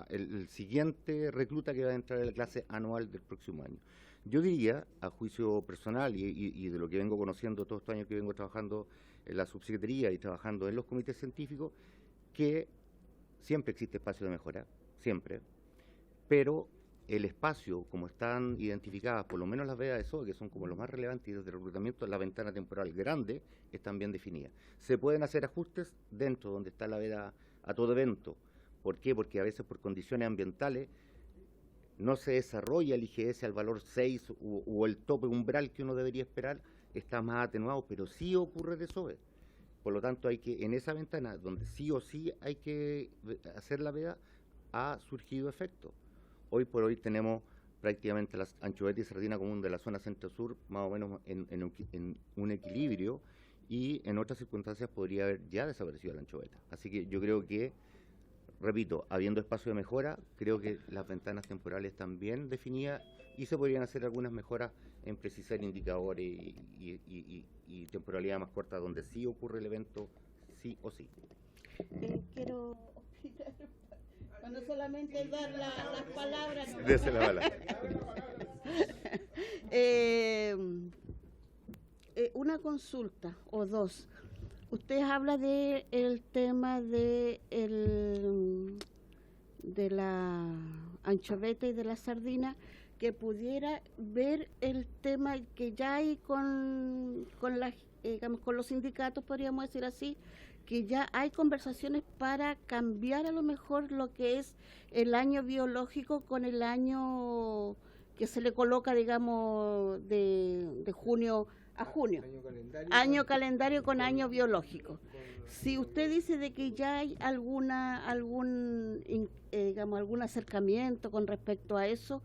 el siguiente recluta que va a entrar en la clase anual del próximo año. Yo diría, a juicio personal y de lo que vengo conociendo todos estos años que vengo trabajando en la subsecretaría y trabajando en los comités científicos, que siempre existe espacio de mejora, siempre, pero el espacio, como están identificadas, por lo menos las vedas de SOE, que son como los más relevantes, y desde el reclutamiento, la ventana temporal grande, están bien definidas. Se pueden hacer ajustes dentro donde está la veda a todo evento. ¿Por qué? Porque a veces por condiciones ambientales no se desarrolla el IGS al valor 6 o el tope umbral que uno debería esperar, está más atenuado, pero sí ocurre de SOE. Por lo tanto, hay que, en esa ventana, donde sí o sí hay que hacer la veda, ha surgido efecto. Hoy por hoy tenemos prácticamente las anchovetas y sardina común de la zona centro-sur más o menos en un equilibrio, y en otras circunstancias podría haber ya desaparecido la anchoveta. Así que yo creo que, repito, habiendo espacio de mejora, creo que las ventanas temporales están bien definidas y se podrían hacer algunas mejoras en precisar indicadores y temporalidad más corta donde sí ocurre el evento, sí o sí. Quiero opinar, cuando solamente dar las palabras. ¿No? Dese la bala. Una consulta o dos. Usted habla de el tema de la anchoveta y de la sardina, que pudiera ver el tema que ya hay con los sindicatos, podríamos decir así, que ya hay conversaciones para cambiar a lo mejor lo que es el año biológico con el año que se le coloca, digamos, de junio a junio. Año calendario con año biológico. Si usted dice de que ya hay algún acercamiento con respecto a eso,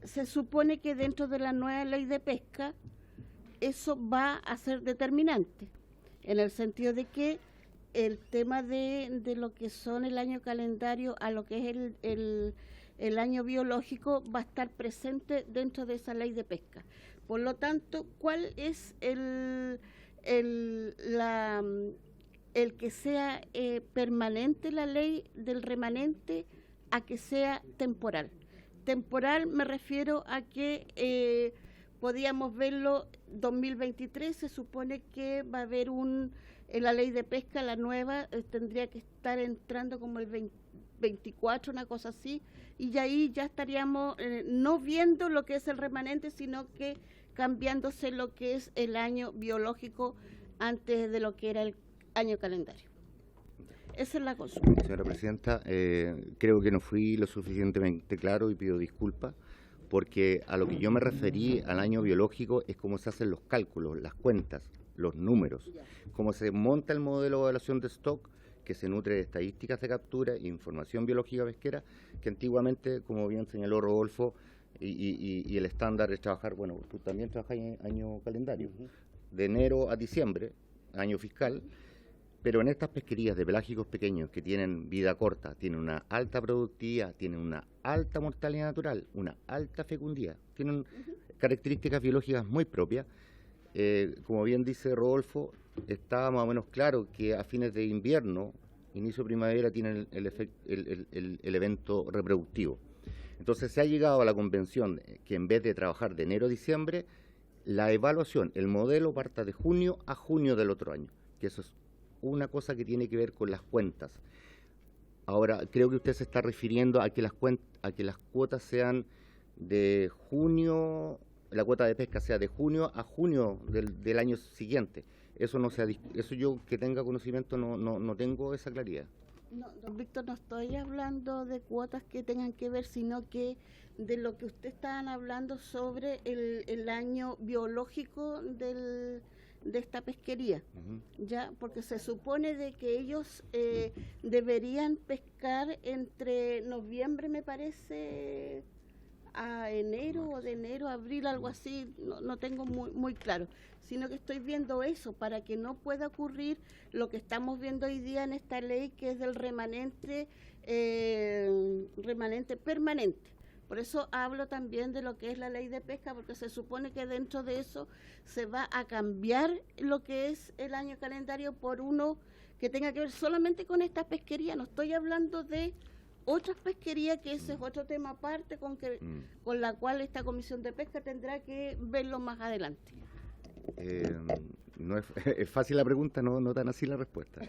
se supone que dentro de la nueva ley de pesca eso va a ser determinante, en el sentido de que el tema de lo que son el año calendario a lo que es el año biológico va a estar presente dentro de esa ley de pesca. Por lo tanto, ¿cuál es el que sea permanente la ley del remanente a que sea temporal? Temporal me refiero a que podíamos verlo 2023, se supone que va a haber la ley de pesca, la nueva, tendría que estar entrando como el 24, una cosa así, y ahí ya estaríamos no viendo lo que es el remanente, sino que cambiándose lo que es el año biológico antes de lo que era el año calendario. Esa es la cosa. Señora Presidenta, creo que no fui lo suficientemente claro y pido disculpas, porque a lo que yo me referí al año biológico es cómo se hacen los cálculos, las cuentas, los números, cómo se monta el modelo de evaluación de stock, que se nutre de estadísticas de captura e información biológica pesquera, que antiguamente, como bien señaló Rodolfo, y el estándar es trabajar, bueno, tú también trabajas en año calendario, de enero a diciembre, año fiscal, pero en estas pesquerías de pelágicos pequeños que tienen vida corta, tienen una alta productividad, tienen una alta mortalidad natural, una alta fecundidad, tienen características biológicas muy propias. Como bien dice Rodolfo, está más o menos claro que a fines de invierno, inicio de primavera, tienen el evento reproductivo. Entonces se ha llegado a la convención que en vez de trabajar de enero a diciembre, la evaluación, el modelo parta de junio a junio del otro año, que eso es una cosa que tiene que ver con las cuentas. Ahora, creo que usted se está refiriendo a que las cuotas sean de junio, la cuota de pesca sea de junio a junio del año siguiente. Eso no sea, eso yo que tenga conocimiento no tengo esa claridad. No, don Víctor, no estoy hablando de cuotas que tengan que ver, sino que de lo que usted estaban hablando sobre el año biológico de esta pesquería, ya, porque se supone de que ellos deberían pescar entre noviembre, me parece, a enero o de enero a abril, algo así, no tengo muy claro, sino que estoy viendo eso para que no pueda ocurrir lo que estamos viendo hoy día en esta ley, que es del remanente permanente. Por eso hablo también de lo que es la ley de pesca, porque se supone que dentro de eso se va a cambiar lo que es el año calendario por uno que tenga que ver solamente con esta pesquería. No estoy hablando de otras pesquerías, que ese es otro tema aparte con la cual esta comisión de pesca tendrá que verlo más adelante. No es fácil la pregunta, no tan así la respuesta.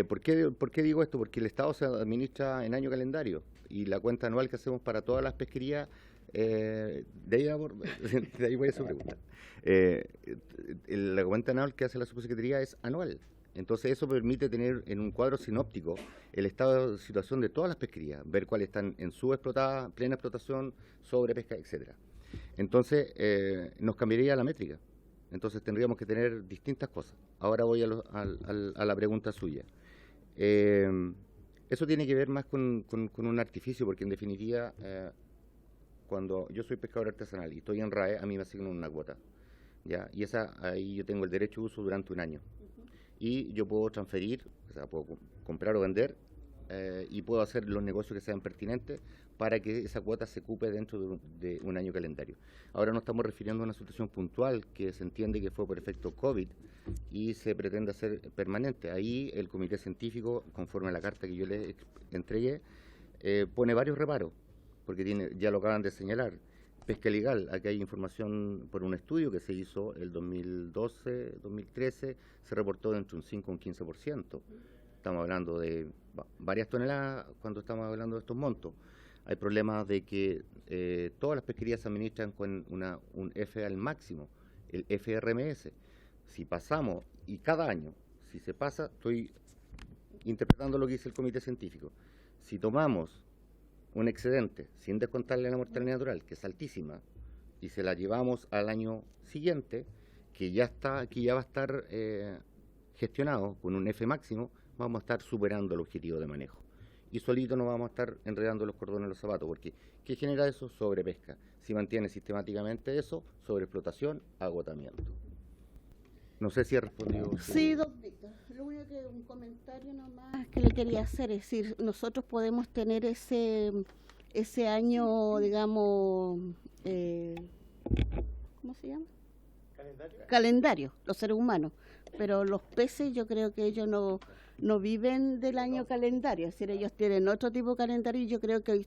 ¿Por qué digo esto? Porque el Estado se administra en año calendario y la cuenta anual que hacemos para todas las pesquerías, de ahí voy a su pregunta. La cuenta anual que hace la subsecretaría es anual. Entonces eso permite tener en un cuadro sinóptico el estado de situación de todas las pesquerías, ver cuáles están en subexplotadas, plena explotación, sobrepesca, etcétera. Entonces nos cambiaría la métrica. Entonces tendríamos que tener distintas cosas. Ahora voy a la pregunta suya. Eso tiene que ver más con un artificio, porque en definitiva, cuando yo soy pescador artesanal y estoy en RAE, a mí me asignan una cuota, ¿ya? Y ahí yo tengo el derecho de uso durante un año. Y yo puedo transferir, o sea, puedo comprar o vender, y puedo hacer los negocios que sean pertinentes para que esa cuota se ocupe dentro de un año calendario. Ahora nos estamos refiriendo a una situación puntual que se entiende que fue por efecto COVID y se pretende hacer permanente. Ahí el comité científico, conforme a la carta que yo le entregué, pone varios reparos, porque ya lo acaban de señalar. Pesca legal, aquí hay información por un estudio que se hizo el 2012-2013, se reportó entre un 5 y un 15%. Estamos hablando de varias toneladas cuando estamos hablando de estos montos. Hay problemas de que todas las pesquerías se administran con un F al máximo, el FRMS. Si pasamos, y cada año, si se pasa, estoy interpretando lo que dice el comité científico, si tomamos un excedente sin descontarle la mortalidad natural, que es altísima, y se la llevamos al año siguiente, que ya va a estar gestionado con un F máximo, vamos a estar superando el objetivo de manejo. Y solito nos vamos a estar enredando los cordones en los zapatos, porque ¿qué genera eso? Sobrepesca. Si mantiene sistemáticamente eso, sobreexplotación, agotamiento. No sé si he respondido. Sí, don Víctor. Lo único que un comentario nomás que le quería hacer es decir, nosotros podemos tener ese año, digamos, ¿cómo se llama? Calendario, los seres humanos, pero los peces yo creo que ellos no viven del año calendario, es decir, ellos tienen otro tipo de calendario y yo creo que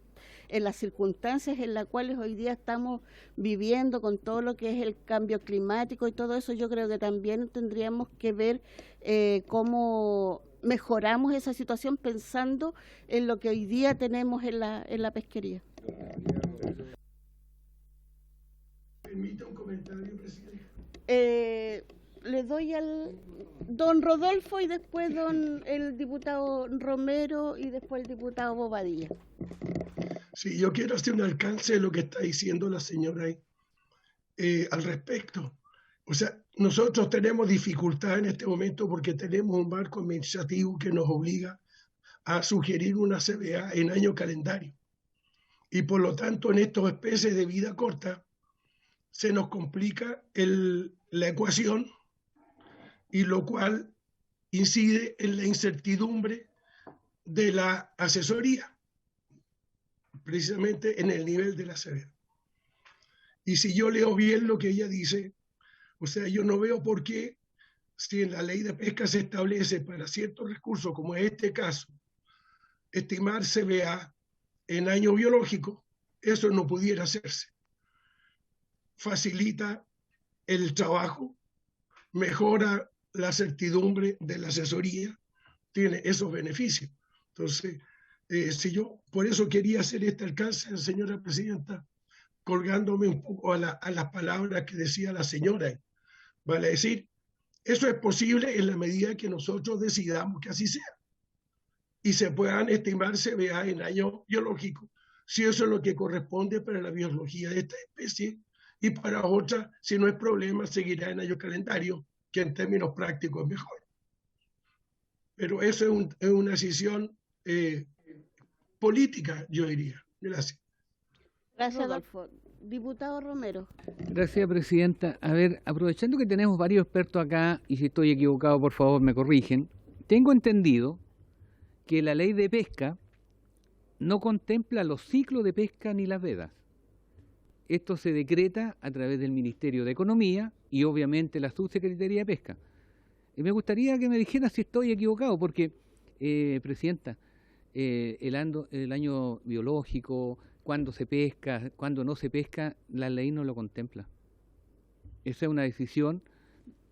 en las circunstancias en las cuales hoy día estamos viviendo con todo lo que es el cambio climático y todo eso, yo creo que también tendríamos que ver cómo mejoramos esa situación pensando en lo que hoy día tenemos en la pesquería. Permite un comentario, presidente. Le doy al don Rodolfo y después el diputado Romero y después el diputado Bobadilla. Sí, yo quiero hacer un alcance de lo que está diciendo la señora ahí al respecto. O sea, nosotros tenemos dificultad en este momento porque tenemos un marco administrativo que nos obliga a sugerir una CBA en año calendario. Y por lo tanto, en estas especies de vida corta, se nos complica la ecuación, y lo cual incide en la incertidumbre de la asesoría, precisamente en el nivel de la CBA. Y si yo leo bien lo que ella dice, o sea, yo no veo por qué, si en la ley de pesca se establece para ciertos recursos, como en este caso, estimar CBA en año biológico, eso no pudiera hacerse. Facilita el trabajo, mejora la certidumbre de la asesoría, tiene esos beneficios. Entonces, por eso quería hacer este alcance, señora presidenta, colgándome un poco a las palabras que decía la señora. Vale decir, eso es posible en la medida que nosotros decidamos que así sea y se puedan estimar CBA en año biológico, si eso es lo que corresponde para la biología de esta especie, y para otras, si no es problema, seguirá en año calendario, que en términos prácticos es mejor. Pero eso es una decisión política, yo diría. Gracias. Gracias, Rodolfo. Diputado Romero. Gracias, presidenta. A ver, aprovechando que tenemos varios expertos acá, y si estoy equivocado, por favor, me corrigen. Tengo entendido que la ley de pesca no contempla los ciclos de pesca ni las vedas. Esto se decreta a través del Ministerio de Economía y obviamente la Subsecretaría de Pesca. Y me gustaría que me dijera si estoy equivocado, porque, presidenta, el año biológico, cuándo se pesca, cuándo no se pesca, la ley no lo contempla. Esa es una decisión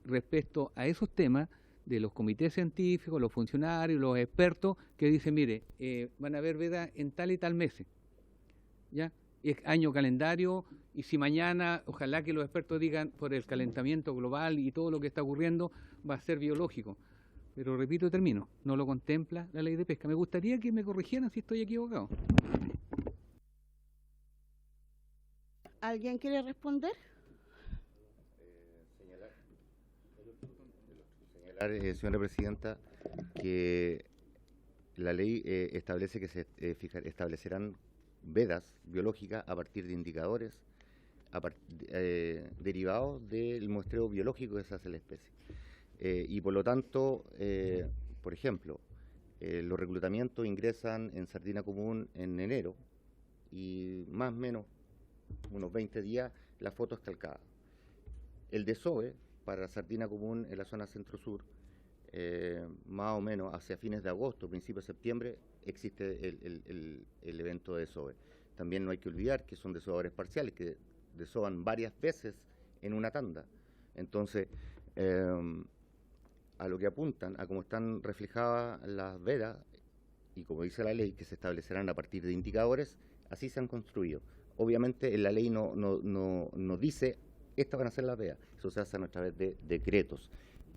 respecto a esos temas de los comités científicos, los funcionarios, los expertos, que dicen, mire, van a haber vedas en tal y tal meses, ¿ya? Es año calendario, y si mañana, ojalá que los expertos digan, por el calentamiento global y todo lo que está ocurriendo, va a ser biológico. Pero repito, termino, no lo contempla la ley de pesca. Me gustaría que me corrigieran si estoy equivocado. ¿Alguien quiere responder? Señalar, señora presidenta, que la ley establece que se establecerán vedas biológicas a partir de indicadores derivados del muestreo biológico que se hace en la especie. Y por lo tanto, por ejemplo, los reclutamientos ingresan en sardina común en enero y más o menos unos 20 días la foto es calcada. El desove para sardina común en la zona centro-sur, más o menos hacia fines de agosto, principios de septiembre, existe el evento de desove. También no hay que olvidar que son desovadores parciales, que desovan varias veces en una tanda. Entonces, a lo que apuntan, a cómo están reflejadas las vedas, y como dice la ley, que se establecerán a partir de indicadores, así se han construido. Obviamente en la ley no dice, estas van a ser las vedas, eso se hace a través de decretos,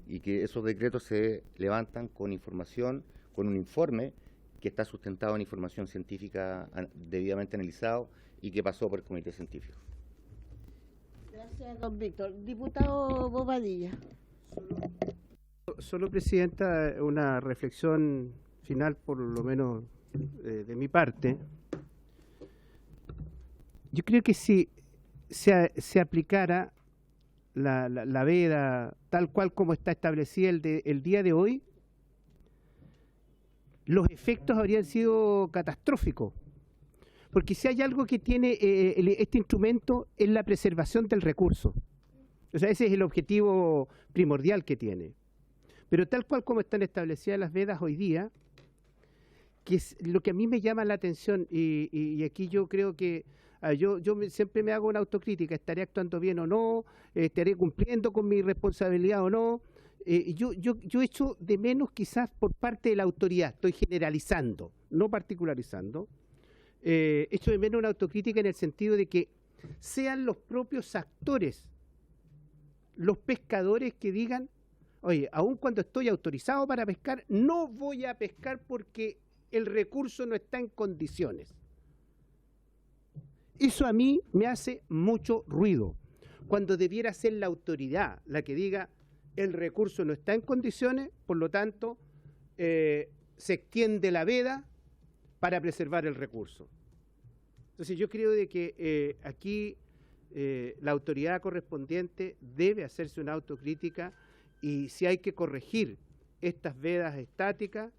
y que esos decretos se levantan con información, con un informe que está sustentado en información científica debidamente analizado y que pasó por el comité científico. Gracias, don Víctor. Diputado Bobadilla. Solo, presidenta, una reflexión final, por lo menos de mi parte. Yo creo que si se aplicara la veda tal cual como está establecida el día de hoy, los efectos habrían sido catastróficos. Porque si hay algo que tiene este instrumento es la preservación del recurso. O sea, ese es el objetivo primordial que tiene. Pero tal cual como están establecidas las vedas hoy día, que es lo que a mí me llama la atención, y aquí yo creo que siempre me hago una autocrítica, ¿estaré actuando bien o no? ¿Estaré cumpliendo con mi responsabilidad o no? Yo echo de menos quizás por parte de la autoridad, estoy generalizando, no particularizando, echo de menos una autocrítica en el sentido de que sean los propios actores, los pescadores que digan, oye, aun cuando estoy autorizado para pescar, no voy a pescar porque el recurso no está en condiciones. Eso a mí me hace mucho ruido, cuando debiera ser la autoridad la que diga el recurso no está en condiciones, por lo tanto se extiende la veda para preservar el recurso. Entonces yo creo de que aquí la autoridad correspondiente debe hacerse una autocrítica, y si hay que corregir estas vedas estáticas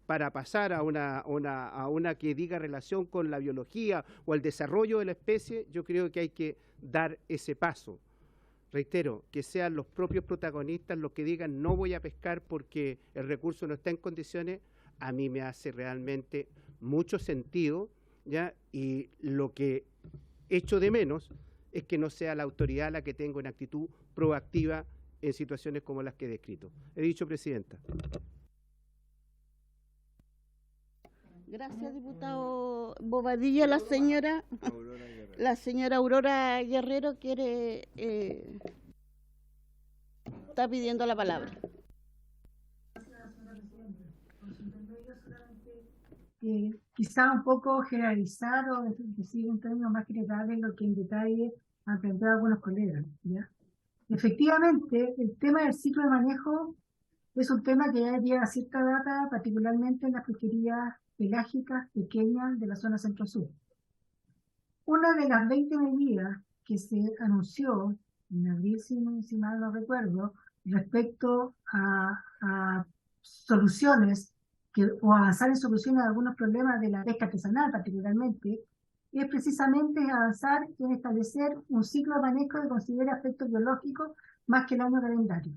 para pasar a una que diga relación con la biología o el desarrollo de la especie, yo creo que hay que dar ese paso. Reitero, que sean los propios protagonistas los que digan no voy a pescar porque el recurso no está en condiciones, a mí me hace realmente mucho sentido, ¿ya? Y lo que echo de menos es que no sea la autoridad la que tenga una actitud proactiva en situaciones como las que he descrito. He dicho, presidenta. Gracias, diputado Bobadilla. La señora Aurora Guerrero quiere está pidiendo la palabra. Quizá un poco generalizar o decir en términos más generales lo que en detalle han planteado algunos colegas, ¿ya? Efectivamente, el tema del ciclo de manejo es un tema que ya lleva cierta data, particularmente en las pesquerías pelágicas pequeñas de la zona centro-sur. una de las 20 medidas que se anunció en abril, si mal no recuerdo, respecto a soluciones o avanzar en soluciones a algunos problemas de la pesca artesanal particularmente, es precisamente avanzar en establecer un ciclo de manejo que considere aspectos biológicos más que el año calendario.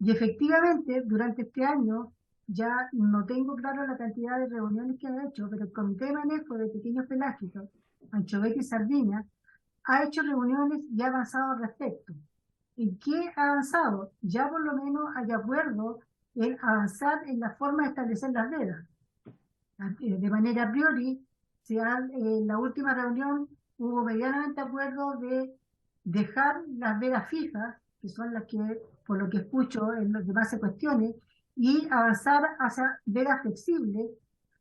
Y efectivamente, durante este año, ya no tengo claro la cantidad de reuniones que ha hecho, pero el Comité de Manejo de Pequeños Pelágicos, anchoveta y sardina, ha hecho reuniones y ha avanzado al respecto. ¿En qué ha avanzado? Ya por lo menos hay acuerdo en avanzar en la forma de establecer las vedas. De manera a priori, en la última reunión hubo medianamente acuerdo de dejar las vedas fijas, que son las que, por lo que escucho, en lo que más se cuestione, y avanzar hacia vedas flexibles,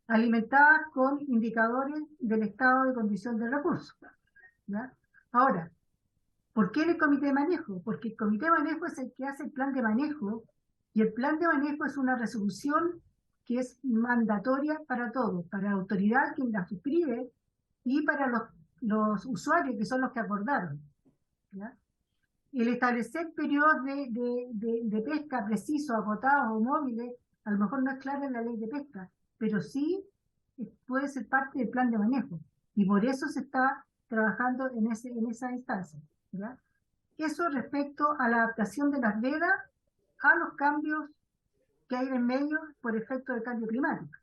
alimentadas con indicadores del estado de condición del recurso. ¿Ya? Ahora, ¿por qué el comité de manejo? Porque el comité de manejo es el que hace el plan de manejo, y el plan de manejo es una resolución que es mandatoria para todos, para la autoridad quien la suscribe y para los usuarios que son los que acordaron. ¿Ya? El establecer periodos de pesca precisos, acotados o móviles, a lo mejor no es claro en la ley de pesca, pero sí puede ser parte del plan de manejo, y por eso se está trabajando en esa instancia. ¿Ya? Eso respecto a la adaptación de las vedas a los cambios que hay en medio por efecto del cambio climático.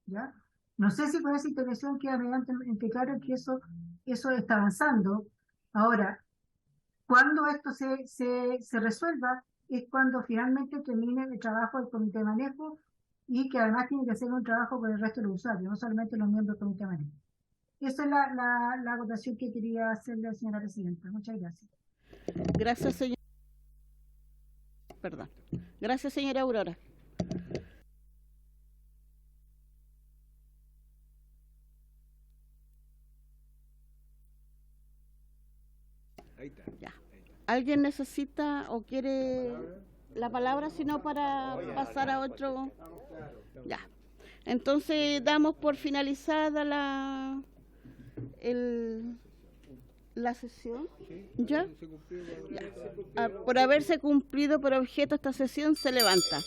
¿Ya? No sé si con esa intervención queda medianamente claro que eso está avanzando. Ahora, cuando esto se resuelva es cuando finalmente termine el trabajo del comité de manejo, y que además tiene que hacer un trabajo con el resto de los usuarios, no solamente los miembros del comité de manejo. Esa es la acotación que quería hacerle, señora presidenta. Muchas gracias. Gracias, señora. Perdón. Gracias, señora Aurora. Ahí está. Ya. ¿Alguien necesita o quiere la palabra, sino para pasar a otro? Ya. Entonces damos por finalizada la sesión. ¿Ya? Ya. Por haberse cumplido por objeto esta sesión, se levanta.